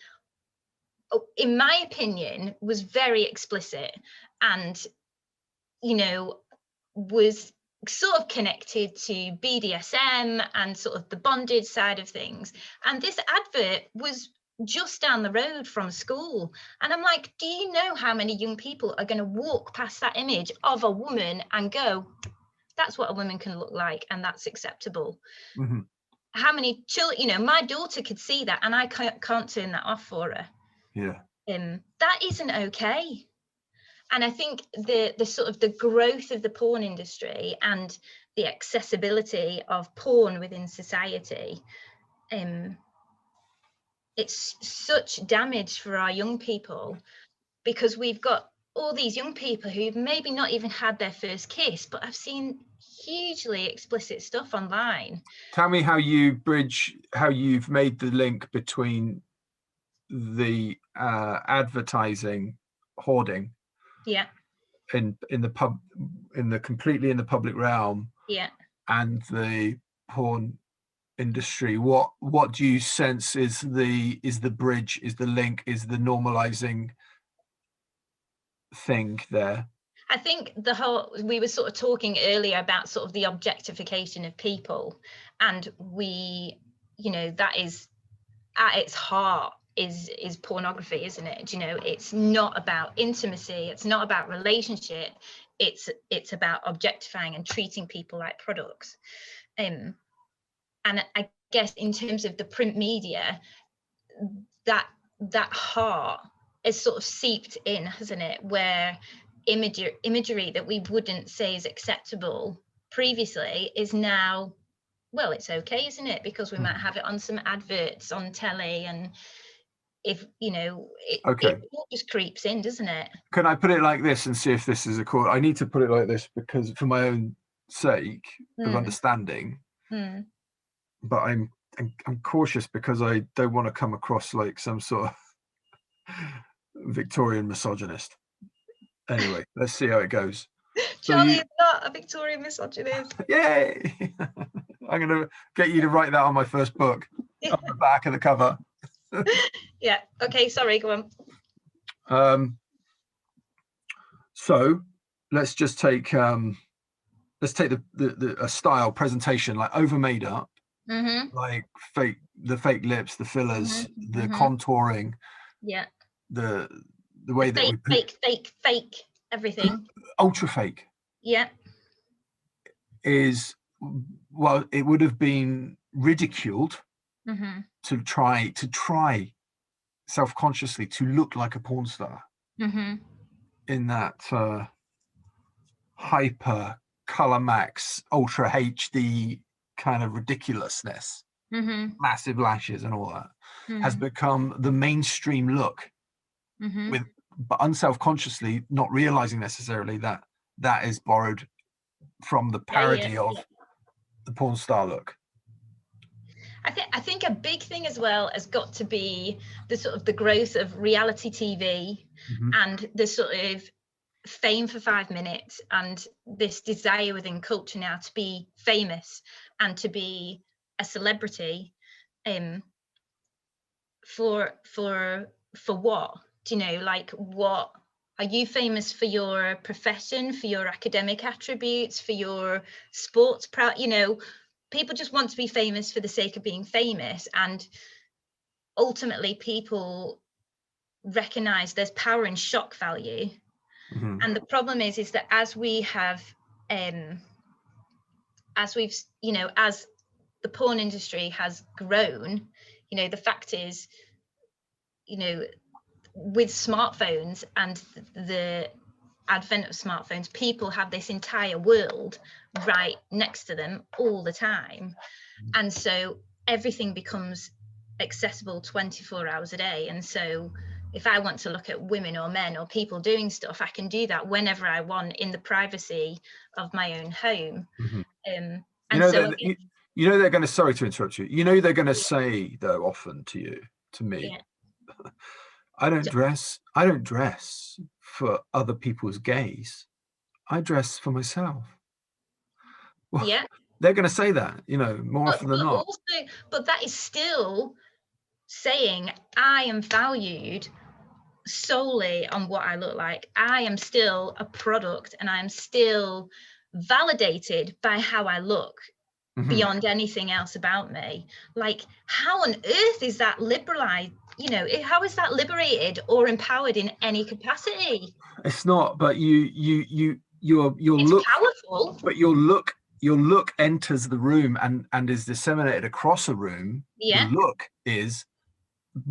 in my opinion, was very explicit, and, you know, was sort of connected to BDSM and sort of the bondage side of things. And this advert was just down the road from school. And I'm like, do you know how many young people are going to walk past that image of a woman and go, that's what a woman can look like, and that's acceptable? Mm-hmm. How many children, you know, my daughter could see that, and I can't turn that off for her. Yeah. That isn't okay. And I think the sort of the growth of the porn industry and the accessibility of porn within society, it's such damage for our young people, because we've got all these young people who've maybe not even had their first kiss, but I've seen hugely explicit stuff online. Tell me how you've made the link between the advertising hoarding, Yeah. in the completely in the public realm, Yeah. and the porn industry. What do you sense is the bridge, is the link, is the normalizing thing there? I think we were sort of talking earlier about sort of the objectification of people, and we, you know, that is at its heart is pornography, isn't it? You know, it's not about intimacy, it's not about relationship, it's about objectifying and treating people like products. And I guess in terms of the print media, that heart is sort of seeped in, hasn't it, where imagery that we wouldn't say is acceptable previously is now, well, it's okay, isn't it? Because we might have it on some adverts on telly, and if, you know, it all just creeps in, doesn't it? Can I put it like this and see if this is I need to put it like this because for my own sake of understanding, but I'm cautious because I don't want to come across like some sort of Victorian misogynist. Anyway, let's see how it goes. Charlie is not a Victorian misogynist. Yay! I'm going to get you to write that on my first book, on the back of the cover. Yeah. Okay. Sorry. Go on. So let's just take a style presentation, like over made up, like the fake lips, the fillers, the contouring. Yeah. The way that we fake everything. Ultra fake. Yeah. Is, well, it would have been ridiculed to try self-consciously to look like a porn star in that hyper color max ultra HD kind of ridiculousness, massive lashes and all that, has become the mainstream look, but unself-consciously not realizing necessarily that is borrowed from the parody of the porn star look. I think a big thing as well has got to be the sort of the growth of reality TV and the sort of fame for 5 minutes, and this desire within culture now to be famous and to be a celebrity. For what? Do you know, like what Are you famous for your profession, for your academic attributes, for your sports proud? You know, people just want to be famous for the sake of being famous, and ultimately people recognize there's power in shock value. Mm-hmm. And the problem is that as we've as the porn industry has grown, you know, the fact is, you know, with smartphones and the advent of smartphones, people have this entire world right next to them all the time, and so everything becomes accessible 24 hours a day. And so if I want to look at women or men or people doing stuff, I can do that whenever I want in the privacy of my own home. Mm-hmm. And You know, so you know they're going to, sorry to interrupt you, you know they're going to say though often to me, yeah. I don't dress for other people's gaze, I dress for myself. Well, Yeah, they're going to say that, you know, more often than not. but that is still saying I am valued solely on what I look like. I am still a product, and I am still validated by how I look. Mm-hmm. Beyond anything else about me. Like, how on earth is that liberalized? You know, how is that liberated or empowered in any capacity? It's not, but your look, powerful. But your look enters the room and is disseminated across a room. Yeah. Your look is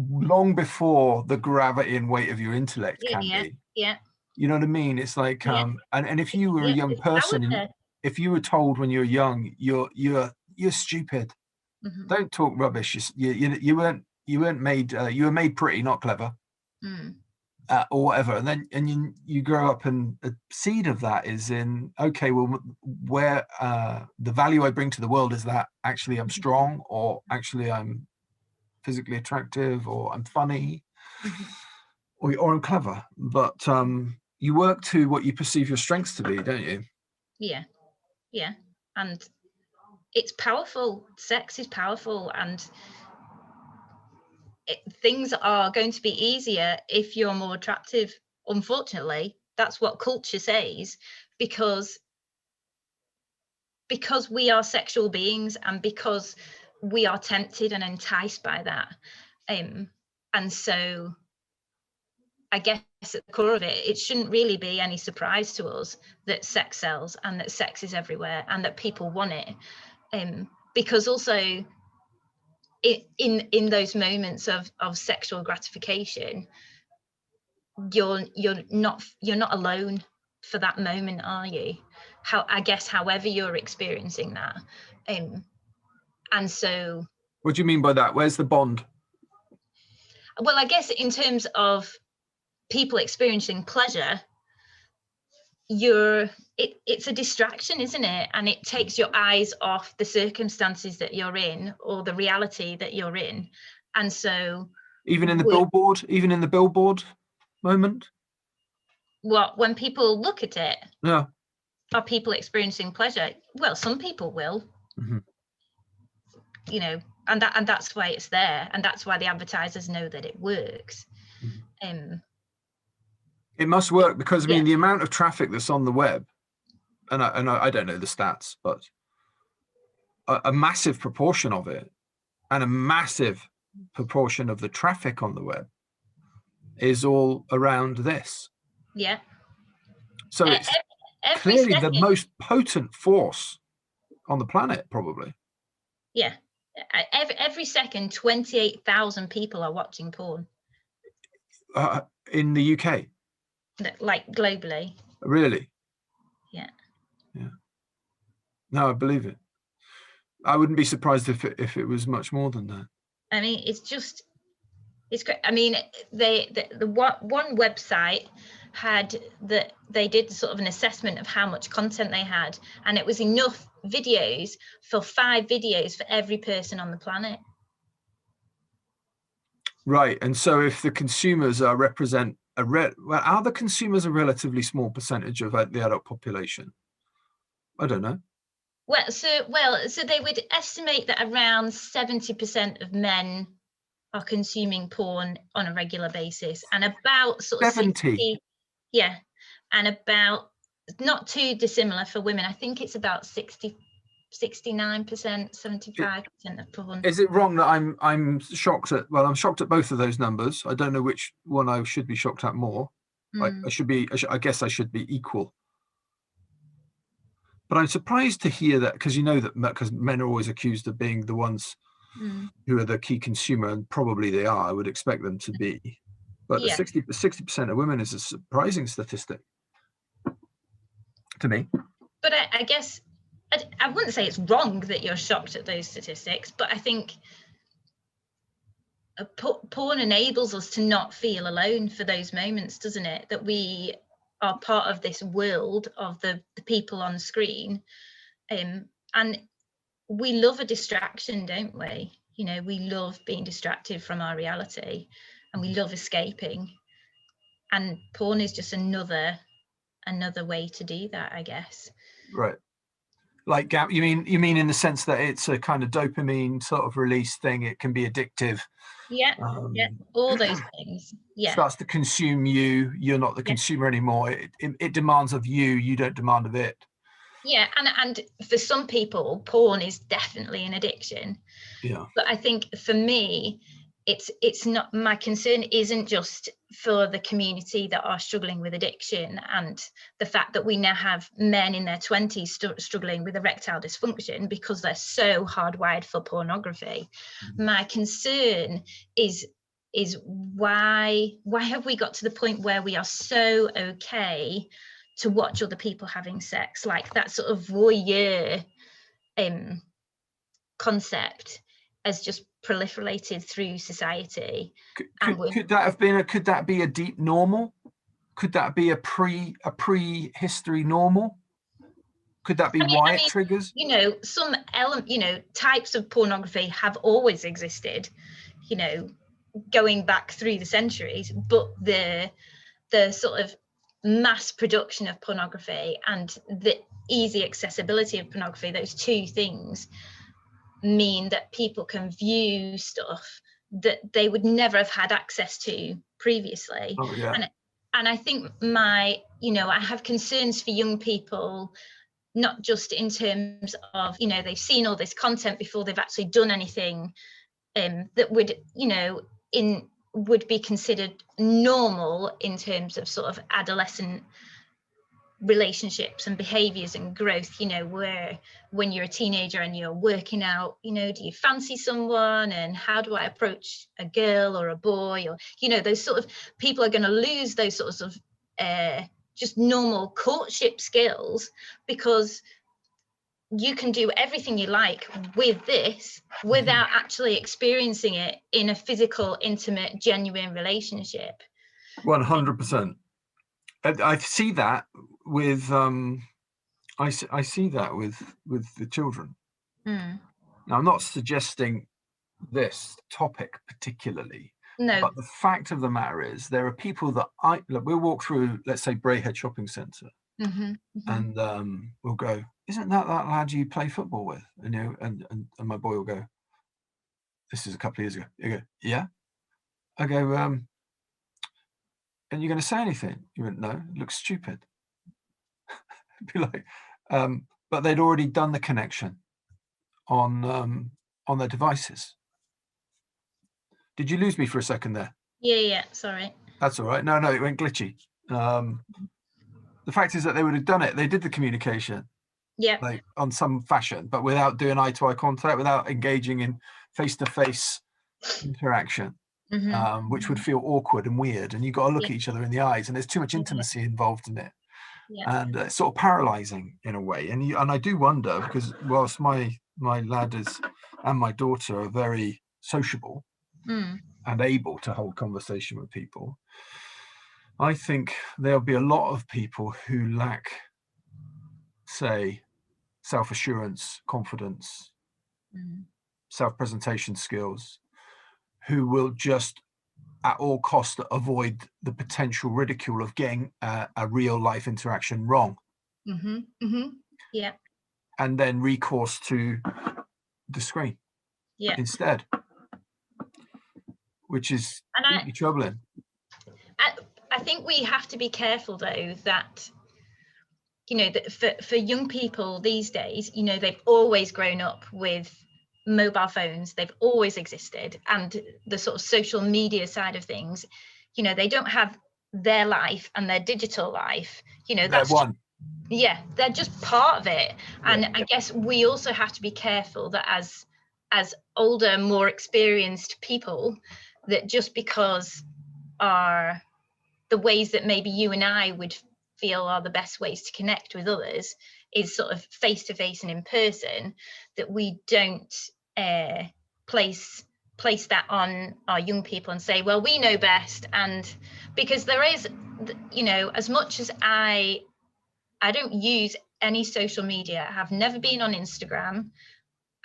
long before the gravity and weight of your intellect can be. Yeah. You know what I mean? It's like and if you were a young person, if you were told when you were young, you're stupid. Mm-hmm. Don't talk rubbish. You weren't made. You were made pretty, not clever. Mm. Or whatever, and then you grow up, and a seed of that is in, okay, well, where the value I bring to the world is that actually I'm strong, or actually I'm physically attractive, or I'm funny, mm-hmm. or I'm clever. But you work to what you perceive your strengths to be, don't you? Yeah, and it's powerful. Sex is powerful, and things are going to be easier if you're more attractive. Unfortunately, that's what culture says, because we are sexual beings, and because we are tempted and enticed by that. And so I guess at the core of it, it shouldn't really be any surprise to us that sex sells, and that sex is everywhere, and that people want it. Because also in those moments of sexual gratification, you're not alone for that moment, are you? However you're experiencing that. And so what do you mean by that? Where's the bond? Well, I guess in terms of people experiencing pleasure, it's a distraction, isn't it? And it takes your eyes off the circumstances that you're in, or the reality that you're in. And so even in the billboard moment, when people look at it, yeah, are people experiencing pleasure? Well, some people will. Mm-hmm. You know, and that's why it's there, and that's why the advertisers know that it works. Mm-hmm. It must work, because I mean, the amount of traffic that's on the web, and I don't know the stats, but a massive proportion of it, and a massive proportion of the traffic on the web, is all around this. Yeah. So it's clearly the most potent force on the planet, probably. Yeah. Every second, 28,000 people are watching porn. In the UK? Like globally. Really? Yeah. No, I believe it. I wouldn't be surprised if it was much more than that. I mean, it's great. I mean, the one website they did sort of an assessment of how much content they had, and it was enough videos for 5 videos for every person on the planet. Right, and so if the consumers are are the consumers a relatively small percentage of the adult population? I don't know. Well, so they would estimate that around 70% of men are consuming porn on a regular basis, and about sort of 70. Yeah, and about not too dissimilar for women. I think it's about 69%, 75% of porn. Is it wrong that I'm shocked at? Well, I'm shocked at both of those numbers. I don't know which one I should be shocked at more. I guess I should be equal. But I'm surprised to hear that, because because men are always accused of being the ones who are the key consumer, and probably they are. I would expect them to be. But Yeah. 60% of women is a surprising statistic to me. But I guess I wouldn't say it's wrong that you're shocked at those statistics, but I think porn enables us to not feel alone for those moments, doesn't it? That we are part of this world of the people on screen, and we love a distraction, don't we? We love being distracted from our reality, and we love escaping, and porn is just another way to do that, I guess. Right. Like, you mean in the sense that it's a kind of dopamine sort of release thing? It can be addictive. Yeah, all those things. Yeah, starts to consume you. You're not the consumer anymore. It demands of you. You don't demand of it. Yeah, and for some people, porn is definitely an addiction. Yeah. But I think for me, it's not. My concern isn't just for the community that are struggling with addiction and the fact that we now have men in their 20s struggling with erectile dysfunction because they're so hardwired for pornography. My concern is why have we got to the point where we are so okay to watch other people having sex, like that sort of voyeur concept has just proliferated through society. Could that be a deep normal? Could that be a prehistory normal? Could that be why it triggers? Some types of pornography have always existed, going back through the centuries, but the sort of mass production of pornography and the easy accessibility of pornography, those two things mean that people can view stuff that they would never have had access to previously. Oh, yeah. And I think I have concerns for young people, not just in terms of, they've seen all this content before they've actually done anything that would be considered normal in terms of sort of adolescent relationships and behaviors and growth, where when you're a teenager and you're working out, do you fancy someone, and how do I approach a girl or a boy, or those sort of people are going to lose those sorts of just normal courtship skills, because you can do everything you like with this without actually experiencing it in a physical, intimate, genuine relationship. 100%. I see that with I see that with the children. Now, I'm not suggesting this topic particularly, no, but the fact of the matter is there are people that we'll walk through, let's say, Braehead Shopping Centre, and we'll go, isn't that lad you play football with? And my boy will go, this is a couple of years ago. You go, yeah. I go, and you're going to say anything? You went, no, it looks stupid. Be like, but they'd already done the connection on their devices. Did you lose me for a second there? Yeah, sorry. That's all right. No, it went glitchy. The fact is that they would have done it. They did the communication, like on some fashion, but without doing eye-to-eye contact, without engaging in face-to-face interaction. Which would feel awkward and weird, and you've got to look at each other in the eyes, and there's too much intimacy involved in it, and it's sort of paralyzing in a way. And I do wonder, because whilst my lad and my daughter are very sociable and able to hold conversation with people, I think there'll be a lot of people who lack, say, self-assurance, confidence, self-presentation skills, who will just at all costs avoid the potential ridicule of getting a real life interaction wrong. Yeah. And then recourse to the screen instead, which is deeply troubling. I think we have to be careful though that, you know, that for young people these days, you know, they've always grown up with mobile phones, they've always existed, and the sort of social media side of things, you know, they don't have their life and their digital life, you know, that's one. Yeah, they're just part of it. And Yeah. I guess we also have to be careful that as older, more experienced people, that just because are the ways that maybe you and I would feel are the best ways to connect with others is sort of face to face and in person, that we don't place that on our young people and say, well, we know best. And because there is, you know, as much as I don't use any social media, I have never been on Instagram,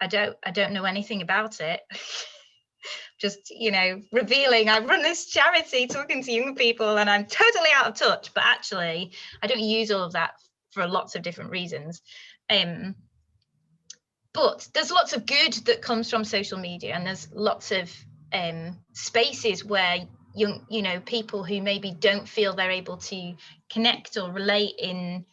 I don't know anything about it. Just, you know, revealing I run this charity talking to young people and I'm totally out of touch, but actually I don't use all of that for lots of different reasons. But there's lots of good that comes from social media, and there's lots of spaces where young, you know, people who maybe don't feel they're able to connect or relate in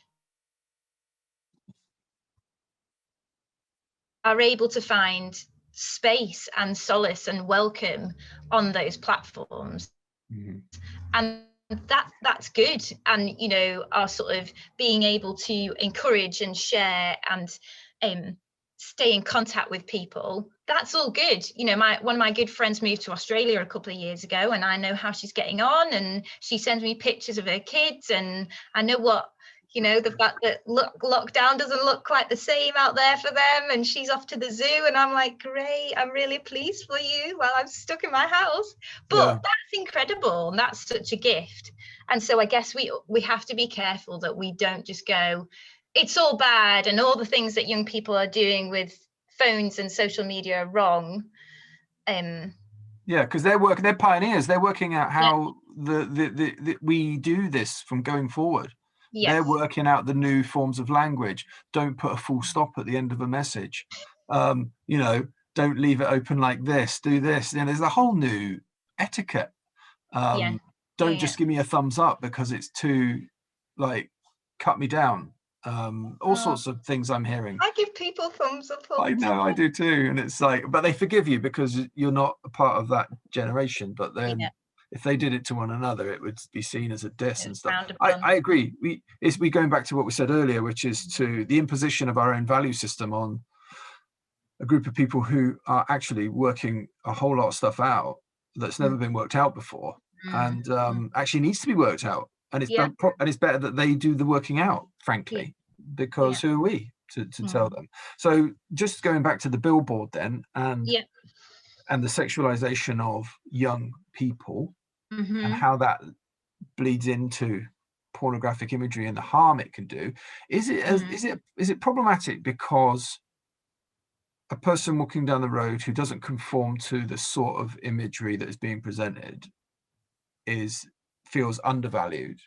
are able to find space and solace and welcome on those platforms. Mm-hmm. And that's good. And, you know, are sort of being able to encourage and share and stay in contact with people, that's all good. You know, one of my good friends moved to Australia a couple of years ago, and I know how she's getting on, and she sends me pictures of her kids, and I know what, you know, the fact that lockdown doesn't look quite the same out there for them, and she's off to the zoo, and I'm like, great, I'm really pleased for you while I'm stuck in my house. But that's incredible, and that's such a gift. And so I guess we have to be careful that we don't just go, it's all bad and all the things that young people are doing with phones and social media are wrong. Yeah, because they're pioneers. They're working out how the we do this from going forward. Yes. They're working out the new forms of language. Don't put a full stop at the end of a message. You know, don't leave it open like this. Do this. You know, there's a whole new etiquette. Don't just give me a thumbs up because it's too, like, cut me down. All sorts of things I'm hearing. I give people thumbs up. I know, I do too. And it's like, but they forgive you because you're not a part of that generation. But then if they did it to one another, it would be seen as a diss and stuff. I agree. We going back to what we said earlier, which is to the imposition of our own value system on a group of people who are actually working a whole lot of stuff out that's never been worked out before, and actually needs to be worked out. And it's better that they do the working out, frankly, because who are we to tell them? So just going back to the billboard then, and the sexualization of young people and how that bleeds into pornographic imagery and the harm it can do. Is it problematic because a person walking down the road who doesn't conform to the sort of imagery that is being presented feels undervalued,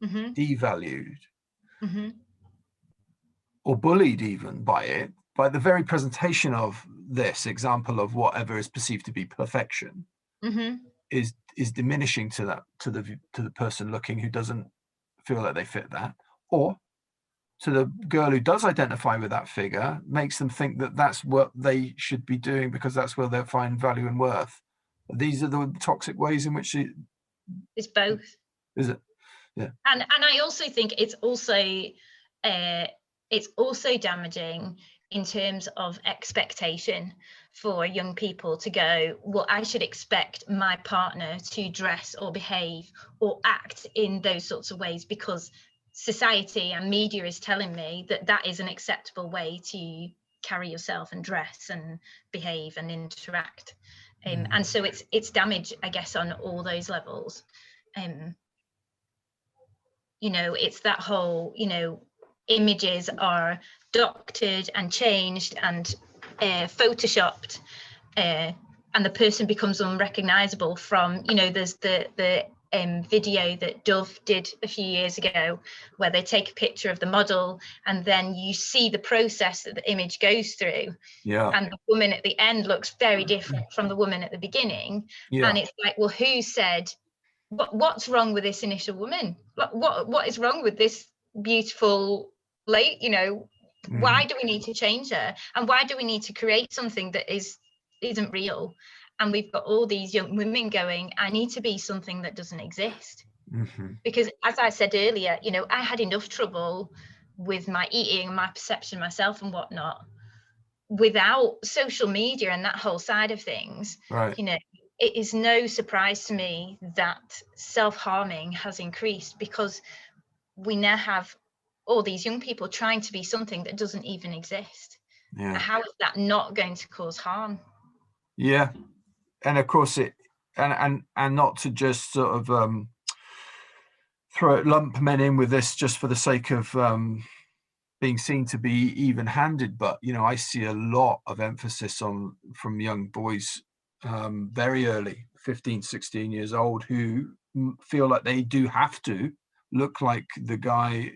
devalued, or bullied even by it, by the very presentation of this example of whatever is perceived to be perfection, is diminishing to the person looking who doesn't feel like they fit that, or to the girl who does identify with that figure, makes them think that that's what they should be doing because that's where they'll find value and worth. These are the toxic ways in which it's both. Is it? Yeah. And I also think it's also damaging in terms of expectation for young people to go, well, I should expect my partner to dress or behave or act in those sorts of ways because society and media is telling me that that is an acceptable way to carry yourself and dress and behave and interact. And so it's damage, I guess, on all those levels. You know, it's that whole, you know, images are doctored and changed and photoshopped, and the person becomes unrecognizable from, you know, there's the video that Dove did a few years ago where they take a picture of the model and then you see the process that the image goes through, and the woman at the end looks very different from the woman at the beginning, and it's like, well, who said what's wrong with this initial woman? What is wrong with this beautiful late, why do we need to change her? And why do we need to create something that isn't real? And we've got all these young women going, I need to be something that doesn't exist. Because as I said earlier, I had enough trouble with my eating, my perception myself and whatnot, without social media and that whole side of things. Right. It is no surprise to me that self-harming has increased, because we now have all these young people trying to be something that doesn't even exist. Yeah. How is that not going to cause harm? Yeah. And of course and not to just sort of lump men in with this just for the sake of being seen to be even-handed, but I see a lot of emphasis from young boys very early, 15, 16 years old, who feel like they do have to look like the guy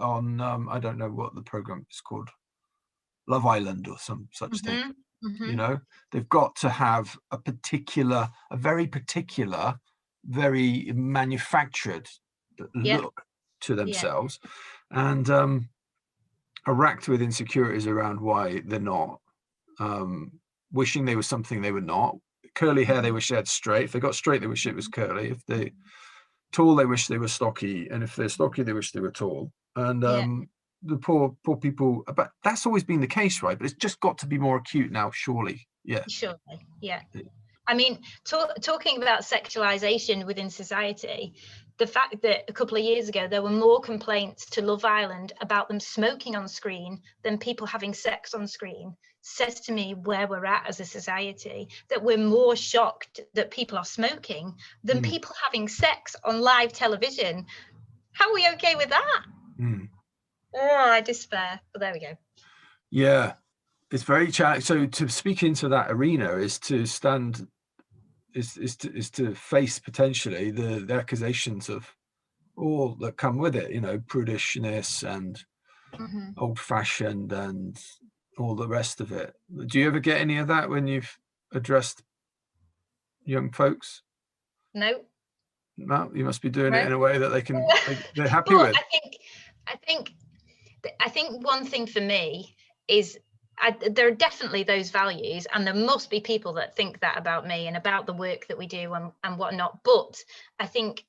on I don't know what the program is called, Love Island or some such thing. They've got to have a very particular, very manufactured look to themselves, and are racked with insecurities around why they're not, wishing they were something they were not. Curly hair, they wish they had straight. If they got straight, they wish it was curly. If they tall, they wish they were stocky, and if they're stocky, they wish they were tall. And the poor people, but that's always been the case, right? But it's just got to be more acute now, surely. Surely. I mean, talking about sexualization within society, the fact that a couple of years ago there were more complaints to Love Island about them smoking on screen than people having sex on screen says to me where we're at as a society, that we're more shocked that people are smoking than people having sex on live television. How are we okay with that? Oh, I despair, but there we go. Yeah, it's very challenging. So to speak into that arena is to stand, is to face potentially the accusations of all that come with it, prudishness and old-fashioned and all the rest of it. Do you ever get any of that when you've addressed young folks? No. You must be doing it in a way that they're happy with. I think one thing for me is there are definitely those values, and there must be people that think that about me and about the work that we do and whatnot. But I think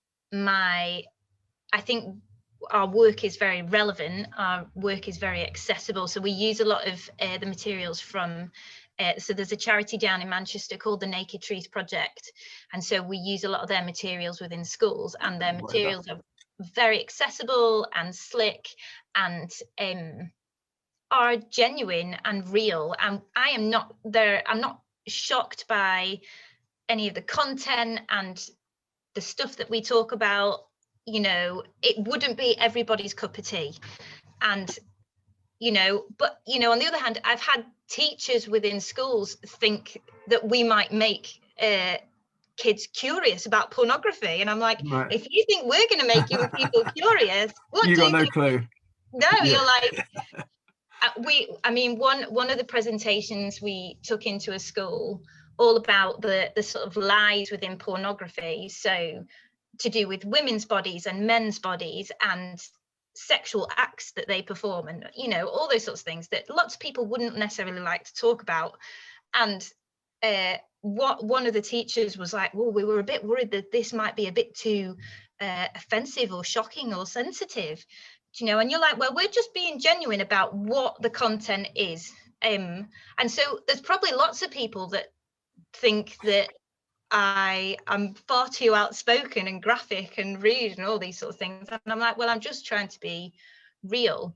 our work is very relevant. Our work is very accessible. So we use a lot of the materials from. So there's a charity down in Manchester called the Naked Trees Project, and so we use a lot of their materials within schools, and their materials are very accessible and slick and are genuine and real. And I'm not shocked by any of the content and the stuff that we talk about. It wouldn't be everybody's cup of tea, and but on the other hand, I've had teachers within schools think that we might make kids curious about pornography, and I'm like, if you think we're going to make young people curious, what you do got you no think? clue. No, you're like, one of the presentations we took into a school all about the sort of lies within pornography, so to do with women's bodies and men's bodies and sexual acts that they perform, and all those sorts of things that lots of people wouldn't necessarily like to talk about. And what one of the teachers was like, well, we were a bit worried that this might be a bit too offensive or shocking or sensitive, and you're like, well, we're just being genuine about what the content is. And so there's probably lots of people that think that I'm far too outspoken and graphic and rude and all these sort of things, and I'm like, well, I'm just trying to be real.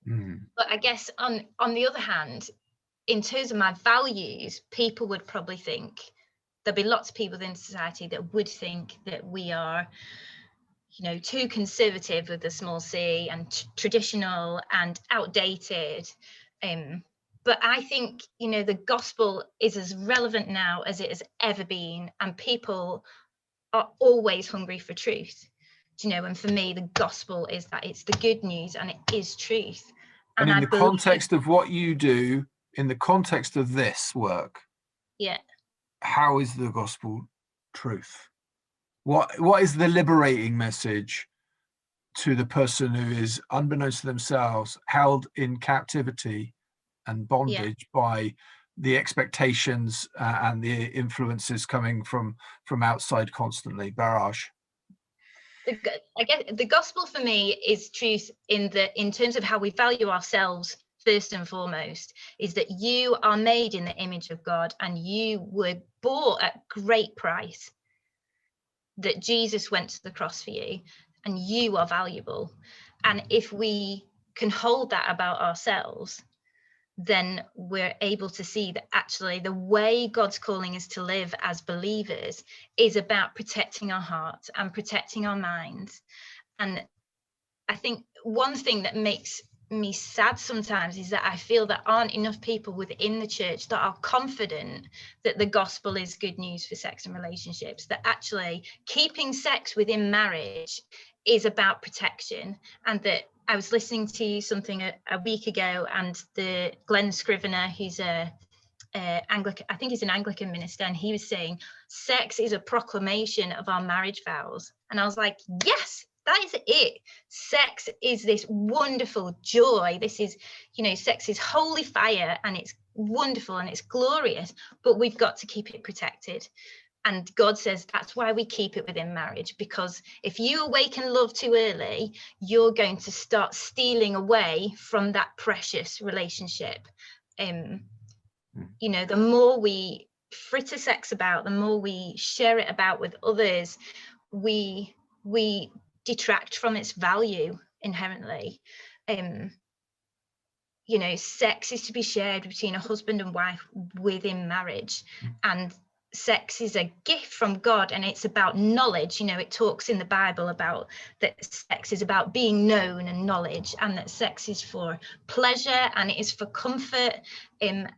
But I guess on the other hand, in terms of my values, people would probably think there'll be lots of people in society that would think that we are too conservative with a small c and traditional and outdated. But I think, the gospel is as relevant now as it has ever been, and people are always hungry for truth. And for me, the gospel is that it's the good news and it is truth. And in the context of what you do, in the context of this work, how is the gospel truth? What is the liberating message to the person who is, unbeknownst to themselves, held in captivity and bondage by the expectations and the influences coming from outside constantly? Barrage. I guess the gospel for me is truth in terms of how we value ourselves. First and foremost, is that you are made in the image of God and you were bought at great price. That Jesus went to the cross for you and you are valuable. And if we can hold that about ourselves, then we're able to see that actually the way God's calling us to live as believers is about protecting our hearts and protecting our minds. And I think one thing that makes me sad sometimes is that I feel there aren't enough people within the church that are confident that the gospel is good news for sex and relationships, that actually keeping sex within marriage is about protection. And that I was listening to something a week ago, and the Glenn Scrivener, who's Anglican, I think he's an Anglican minister, and he was saying sex is a proclamation of our marriage vows. And I was like, yes, that is it. Sex is this wonderful joy. This is, sex is holy fire, and it's wonderful and it's glorious, but we've got to keep it protected. And God says that's why we keep it within marriage, because if you awaken love too early, you're going to start stealing away from that precious relationship. The more we fritter sex about, the more we share it about with others, we detract from its value inherently. Sex is to be shared between a husband and wife within marriage, and sex is a gift from God, and it's about knowledge. It talks in the Bible about that sex is about being known and knowledge, and that sex is for pleasure and it is for comfort, and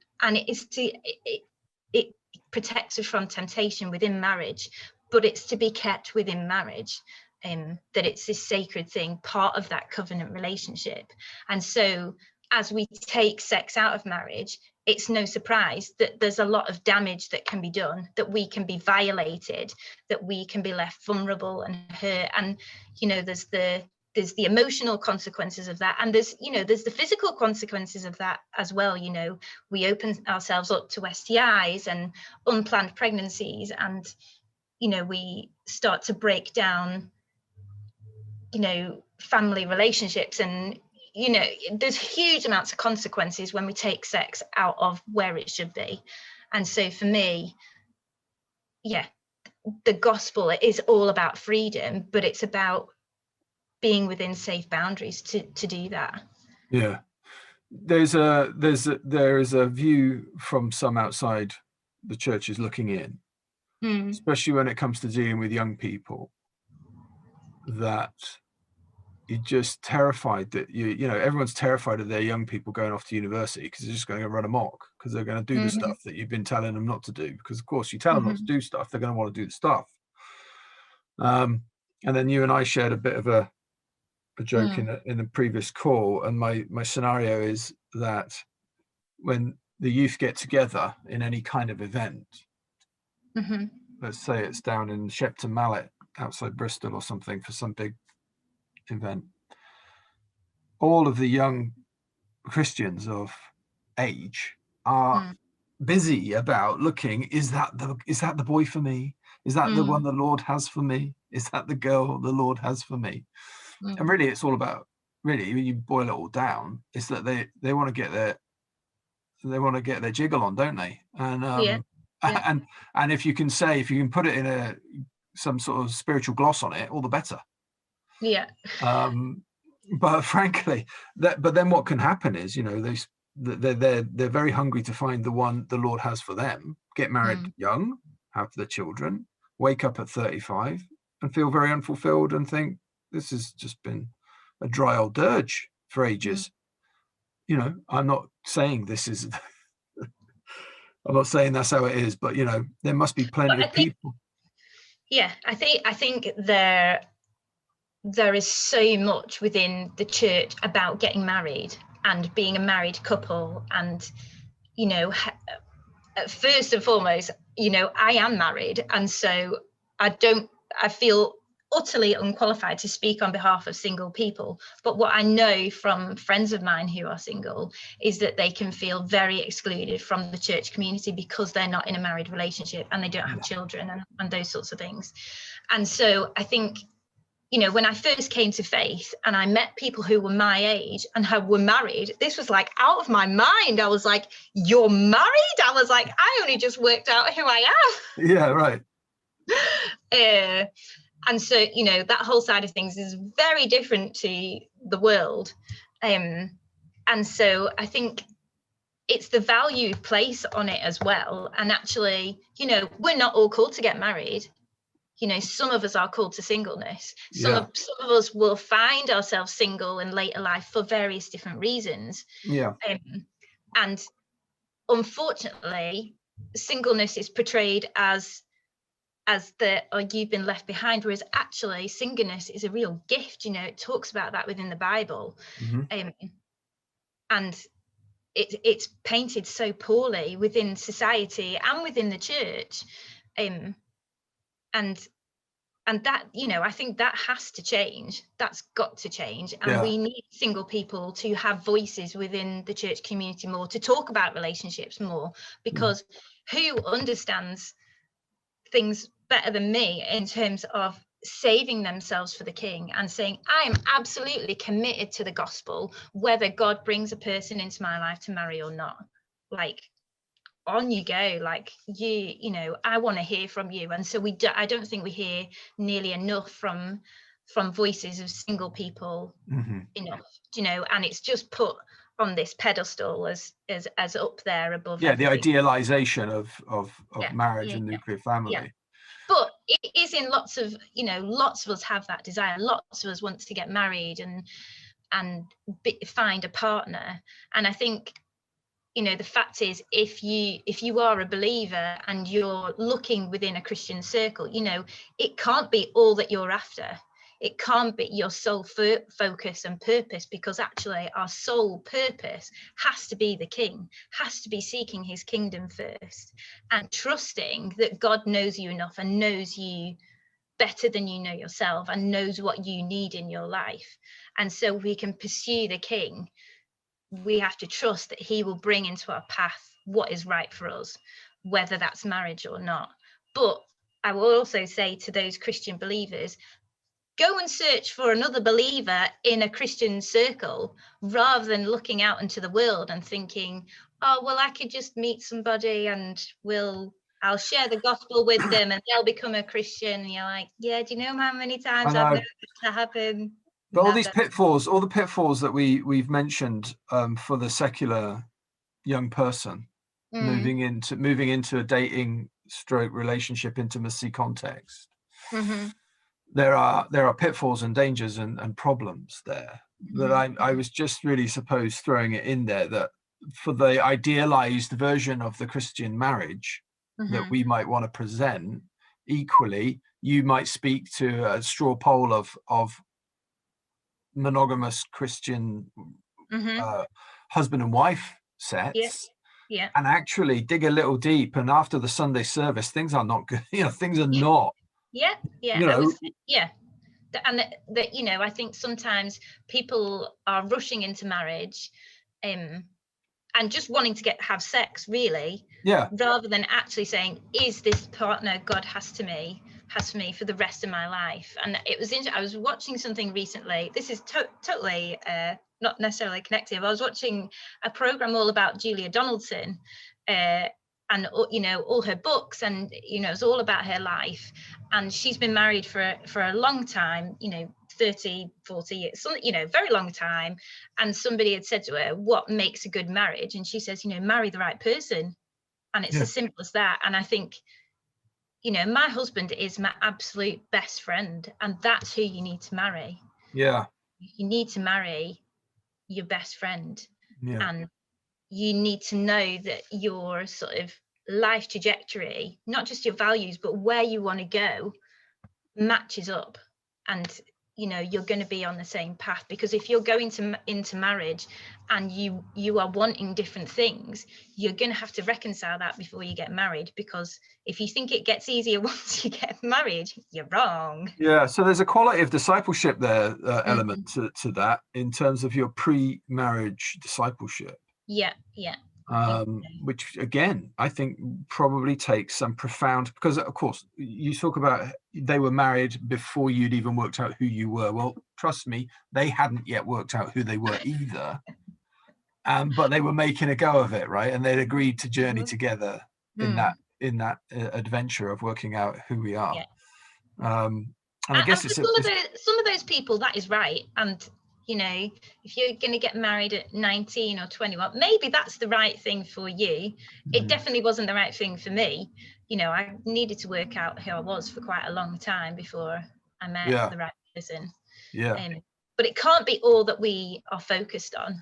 it protects us from temptation within marriage, but it's to be kept within marriage. That it's this sacred thing, part of that covenant relationship. And so as we take sex out of marriage, it's no surprise that there's a lot of damage that can be done, that we can be violated, that we can be left vulnerable and hurt. And there's the emotional consequences of that, and there's the physical consequences of that as well. We open ourselves up to STIs and unplanned pregnancies, and we start to break down family relationships, and there's huge amounts of consequences when we take sex out of where it should be. And so for me, the gospel is all about freedom, but it's about being within safe boundaries to do that. There is a view from some outside the churches looking in, especially when it comes to dealing with young people, that you're just terrified that everyone's terrified of their young people going off to university because they're just going to run amok, because they're going to do the stuff that you've been telling them not to do, because of course you tell them not to do stuff, they're going to want to do the stuff. And then you and I shared a bit of a joke in the previous call, and my scenario is that when the youth get together in any kind of event, let's say it's down in Shepton Mallet outside Bristol or something for some big event, all of the young Christians of age are busy about looking, is that the boy for me? Is that the one the Lord has for me? Is that the girl the Lord has for me? And really it's all about, really, when you boil it all down, it's that they want to get their jiggle on, don't they? And and if you can put it in some sort of spiritual gloss on it, all the better. But frankly, but then what can happen is, they're very hungry to find the one the Lord has for them, get married young, have their children, wake up at 35 and feel very unfulfilled and think, this has just been a dry old dirge for ages. I'm not saying this is I'm not saying that's how it is, but there must be plenty of people. I think there is so much within the church about getting married and being a married couple, and first and foremost, I am married, and so I don't I feel utterly unqualified to speak on behalf of single people, but what I know from friends of mine who are single is that they can feel very excluded from the church community because they're not in a married relationship and they don't have children and those sorts of things. And so I think, you know, when I first came to faith and I met people who were my age and who were married, this was like out of my mind. I was like, you're married? I was like, I only just worked out who I am. Yeah, right. And so, you know, that whole side of things is very different to the world. And so I think it's the value place on it as well. And actually, you know, we're not all called to get married. You know, some of us are called to singleness. Some of us will find ourselves single in later life for various different reasons. Yeah. And unfortunately, singleness is portrayed as you've been left behind, whereas actually singleness is a real gift. You know, it talks about that within the Bible. And it's painted so poorly within society and within the church. And that, you know, I think that has to change. That's got to change. And we need single people to have voices within the church community more, to talk about relationships more, because who understands things better than me in terms of saving themselves for the King and saying, I am absolutely committed to the gospel, whether God brings a person into my life to marry or not. Like, on you go. Like, you know, I want to hear from you. And so I don't think we hear nearly enough from voices of single people enough, you know, and it's just put on this pedestal as up there above everything. The idealization of marriage and nuclear family. But it is in lots of, you know, lots of us have that desire. Lots of us want to get married and find a partner. And I think, you know, the fact is, if you are a believer and you're looking within a Christian circle, you know, it can't be all that you're after. It can't be your sole focus and purpose, because actually our sole purpose has to be the King, has to be seeking his kingdom first and trusting that God knows you enough and knows you better than you know yourself and knows what you need in your life. And so we can pursue the King. We have to trust that he will bring into our path what is right for us, whether that's marriage or not. But I will also say to those Christian believers, go and search for another believer in a Christian circle, rather than looking out into the world and thinking, oh, well, I could just meet somebody and I'll share the gospel with them and they'll become a Christian. And you're like, yeah, do you know how many times I've known that to happen? But all these pitfalls, all the pitfalls that we've mentioned for the secular young person moving into a dating stroke relationship intimacy context, there are pitfalls and dangers and problems there that I was just really throwing it in there, that for the idealized version of the Christian marriage that we might want to present, equally you might speak to a straw poll of monogamous Christian husband and wife sets, and actually dig a little deep, and after the Sunday service things are not good, you know, things are not and that you know, I think sometimes people are rushing into marriage and just wanting to have sex, really, rather than actually saying, is this partner God has for me for the rest of my life? And it was interesting. I was watching something recently. This is totally not necessarily connected. I was watching a program all about Julia Donaldson and, you know, all her books, and, you know, it's all about her life. And she's been married for a long time, you know, 30, 40 years, you know, very long time. And somebody had said to her, what makes a good marriage? And she says, you know, marry the right person. And it's as simple as that. And I think, you know, my husband is my absolute best friend, and that's who you need to marry. You need to marry your best friend, and you need to know that your sort of life trajectory, not just your values, but where you want to go, matches up. And you're going to be on the same path, because if you're going into marriage and you are wanting different things, you're going to have to reconcile that before you get married, because if you think it gets easier once you get married, you're wrong. Yeah, so there's a quality of discipleship there, element to that, in terms of your pre-marriage discipleship. Yeah. Which again, I think probably takes some profound, because of course you talk about they were married before you'd even worked out who you were. Well, trust me, they hadn't yet worked out who they were either. But they were making a go of it, right? And they'd agreed to journey together in that adventure of working out who we are. And I guess for some of those people, that is right. And if you're going to get married at 19 or 21, maybe that's the right thing for you. It definitely wasn't the right thing for me. I needed to work out who I was for quite a long time before I met the right person. But it can't be all that we are focused on.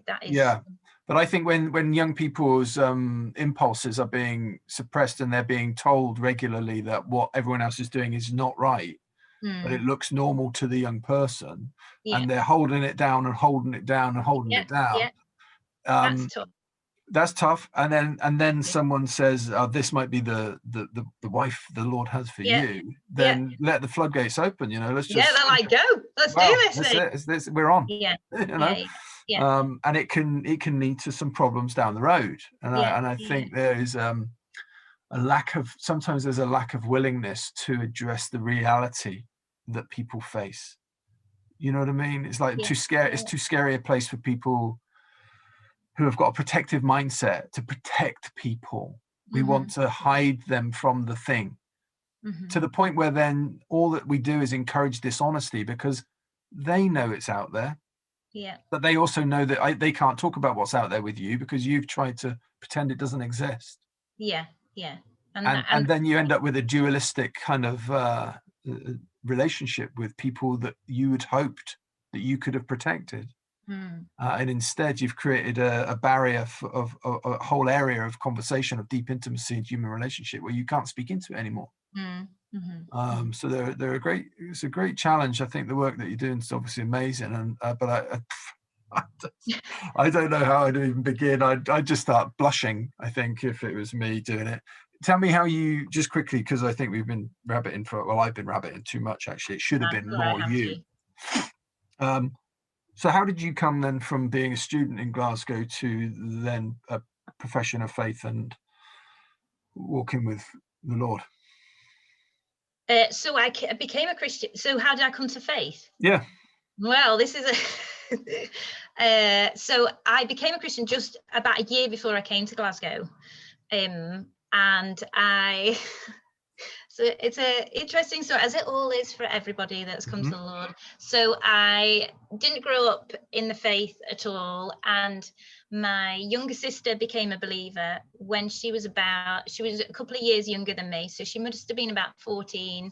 That is. But I think when young people's impulses are being suppressed and they're being told regularly that what everyone else is doing is not right, but it looks normal to the young person, and they're holding it down and holding it down and holding it down. That's tough. That's tough. And then someone says, "Oh, this might be the wife the Lord has for you." Then let the floodgates open. Let's just they're like, go. Let's do this. That's it. We're on. And it can lead to some problems down the road. And I think there is sometimes there's a lack of willingness to address the reality that people face. You know what I mean? It's like too scary. It's too scary a place for people who have got a protective mindset to protect people. We want to hide them from the thing, to the point where then all that we do is encourage dishonesty, because they know it's out there. But they also know that they can't talk about what's out there with you because you've tried to pretend it doesn't exist. And then you end up with a dualistic kind of relationship with people that you had hoped that you could have protected. And instead you've created a barrier of a whole area of conversation, of deep intimacy and human relationship, where you can't speak into it anymore. So it's a great challenge. I think the work that you're doing is obviously amazing, and but I don't know how I'd even begin. I'd just start blushing, I think, if it was me doing it. Tell me how you, just quickly, because I think we've been rabbiting I've been rabbiting too much, actually. It should have been more you. So how did you come then from being a student in Glasgow to then a profession of faith and walking with the Lord? So I became a Christian. So how did I come to faith? Yeah. Well, this is so I became a Christian just about a year before I came to Glasgow. And so it's a interesting story, as it all is for everybody that's come to the Lord. So I didn't grow up in the faith at all, and my younger sister became a believer when she was a couple of years younger than me, so she must have been about 14.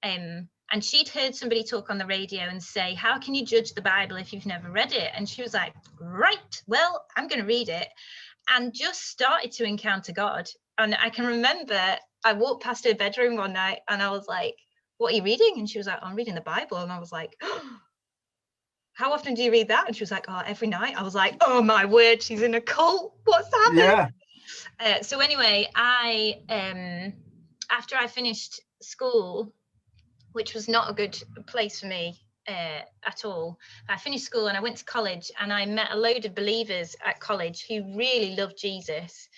And she'd heard somebody talk on the radio and say, "How can you judge the Bible if you've never read it?" And she was like, "Right, well, I'm going to read it," and just started to encounter God. And I can remember I walked past her bedroom one night and I was like, "What are you reading?" And she was like, "I'm reading the Bible." And I was like, "Oh, how often do you read that?" And she was like, "Oh, every night." I was like, "Oh my word, she's in a cult. What's happening?" So anyway, I after I finished school, which was not a good place for me at all. I finished school and I went to college, and I met a load of believers at college who really loved Jesus,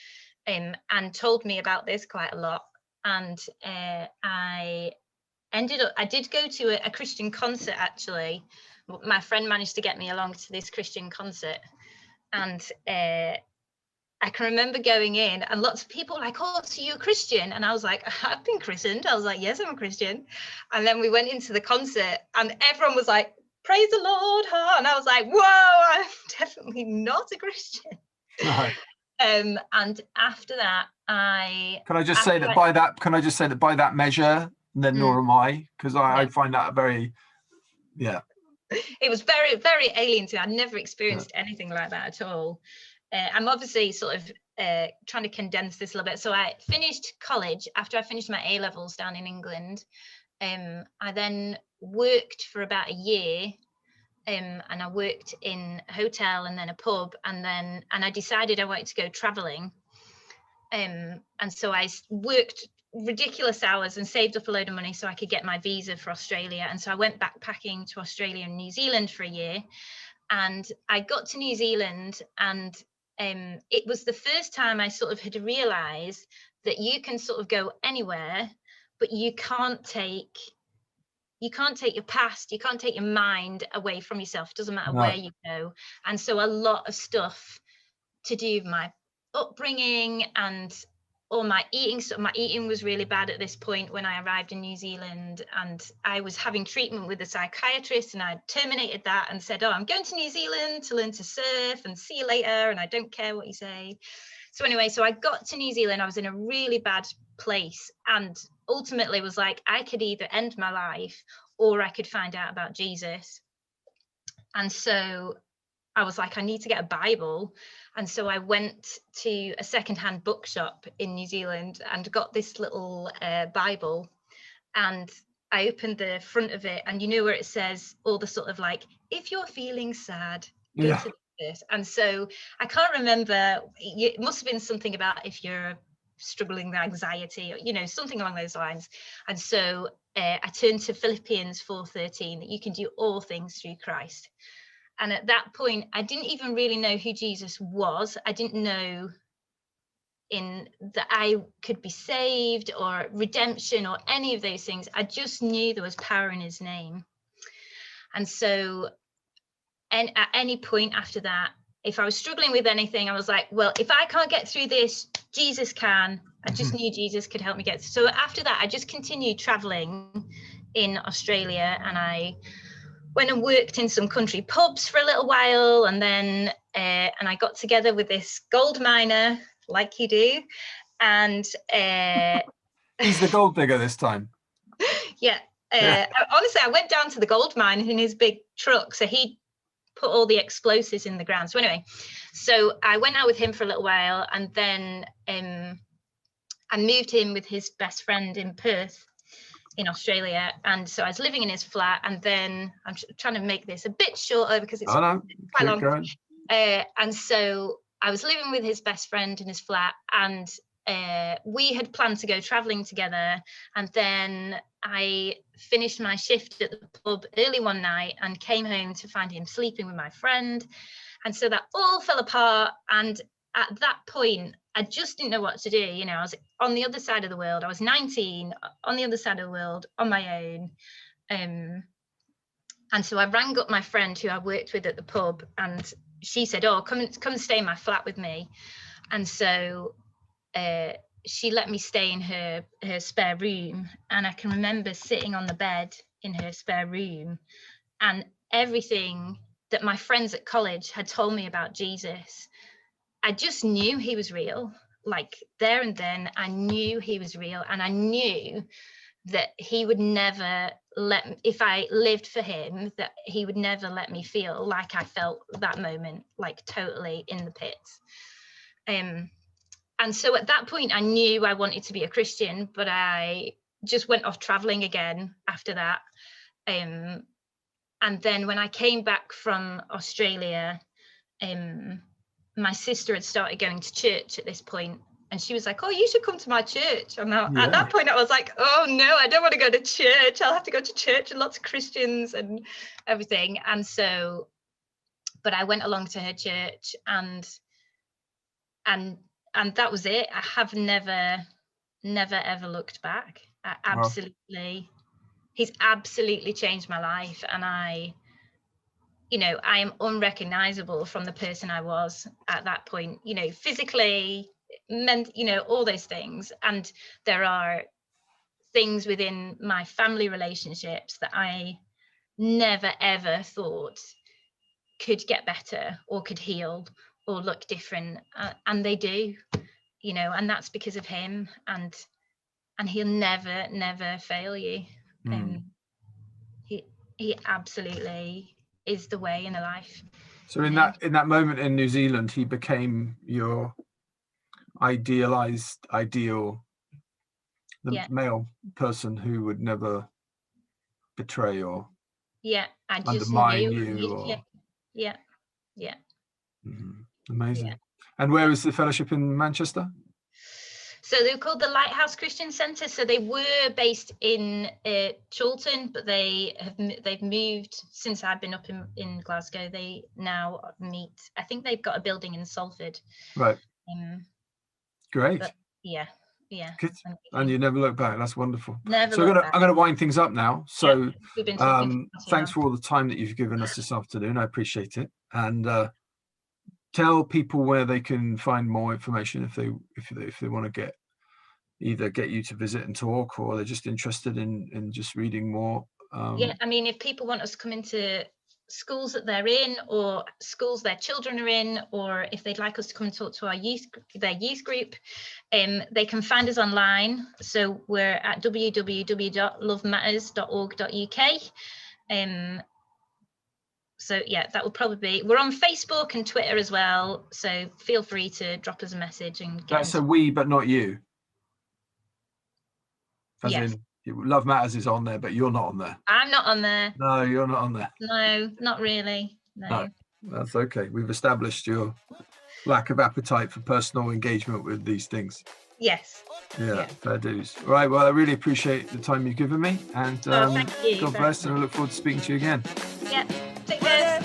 and told me about this quite a lot. And I did go to a Christian concert, actually. My friend managed to get me along to this Christian concert, and I can remember going in and lots of people were like, "Oh, so you're a Christian?" And I was like, "I've been christened." I was like, "Yes, I'm a Christian." And then we went into the concert and everyone was like, "Praise the Lord," huh? And I was like, "Whoa, I'm definitely not a Christian." No. And after that, Can I just say that by that measure, then nor am I, because I find that very, It was very, very alien to me. I'd never experienced anything like that at all. I'm obviously sort of trying to condense this a little bit. So I finished college after I finished my A-levels down in England. I then worked for about a year, and I worked in a hotel and then a pub, and I decided I wanted to go traveling. And so I worked ridiculous hours and saved up a load of money so I could get my visa for Australia. And so I went backpacking to Australia and New Zealand for a year. And I got to New Zealand, and it was the first time I sort of had realized that you can sort of go anywhere, but you can't take your past, you can't take your mind away from yourself. It doesn't matter where you go. And so a lot of stuff to do with my upbringing and all my eating. So my eating was really bad at this point when I arrived in New Zealand, and I was having treatment with a psychiatrist, and I terminated that and said, oh, I'm going to New Zealand to learn to surf, and see you later, and I don't care what you say. So anyway, so I got to New Zealand. I was in a really bad place, and ultimately was like, I could either end my life or I could find out about Jesus. And so I was like, I need to get a Bible. And so I went to a secondhand bookshop in New Zealand and got this little Bible. And I opened the front of it, and you know where it says all the sort of like, if you're feeling sad, go to this. And so I can't remember, it must have been something about if you're struggling with anxiety, or, you know, something along those lines. And so I turned to Philippians 4:13, that you can do all things through Christ. And at that point, I didn't even really know who Jesus was. I didn't know that I could be saved or redemption or any of those things. I just knew there was power in his name. And so, and at any point after that, if I was struggling with anything, I was like, well, if I can't get through this, Jesus can. I just knew Jesus could help me get through. So after that, I just continued traveling in Australia, and I went and worked in some country pubs for a little while, and then and I got together with this gold miner, like you do, and he's the gold digger this time. Yeah. Honestly, I went down to the gold mine in his big truck, so he put all the explosives in the ground. So anyway, so I went out with him for a little while, and then I moved in with his best friend in Perth in Australia. And so I was living in his flat, and then I'm trying to make this a bit shorter because it's quite long. And so I was living with his best friend in his flat, and we had planned to go traveling together. And then I finished my shift at the pub early one night and came home to find him sleeping with my friend. And so that all fell apart. And at that point, I just didn't know what to do. You know, I was on the other side of the world. I was 19, on the other side of the world, on my own. And so I rang up my friend who I worked with at the pub, and she said, oh, come and stay in my flat with me. And so she let me stay in her spare room. And I can remember sitting on the bed in her spare room, and everything that my friends at college had told me about Jesus, I just knew he was real. Like there and then, I knew he was real, and I knew that he would never if I lived for him, that he would never let me feel like I felt that moment, like totally in the pits. And so at that point, I knew I wanted to be a Christian, but I just went off traveling again after that. And then when I came back from Australia, my sister had started going to church at this point, and she was like, oh, you should come to my church. And at that point I was like, oh no, I don't want to go to church. I'll have to go to church and lots of Christians and everything. And so, but I went along to her church, and that was it. I have never ever looked back. He's absolutely changed my life, and I am unrecognizable from the person I was at that point, physically, all those things. And there are things within my family relationships that I never ever thought could get better or could heal or look different, and they do, and that's because of him, and he'll never fail you. He absolutely is the way in the life. So in that moment in New Zealand, he became your ideal, the male person who would never betray or I just undermine knew. you or Yeah. Amazing. Yeah. And where is the fellowship in Manchester? So they were called the Lighthouse Christian Centre. So they were based in Chorlton, but they've moved since I've been up in Glasgow. They now meet. I think they've got a building in Salford. Right. Great. But yeah. Good. And you never look back. That's wonderful. Never. So I'm going to wind things up now. So we've been talking thanks for all the time that you've given us this afternoon. I appreciate it. And tell people where they can find more information if they want to get you to visit and talk, or they're just interested in just reading more. I mean, if people want us to come into schools that they're in, or schools their children are in, or if they'd like us to come and talk to their youth group, they can find us online. So we're at www.lovematters.org.uk. So that will probably be. We're on Facebook and Twitter as well. So feel free to drop us a message and get. That's a we, but not you. As yes. in, Love Matters is on there, but you're not on there. I'm not on there. No, you're not on there. No, not really. No. That's okay. We've established your lack of appetite for personal engagement with these things. Yes. Yeah, fair dues. All right, well, I really appreciate the time you've given me, and thank you. God bless, and I look forward to speaking to you again. Yeah, take care.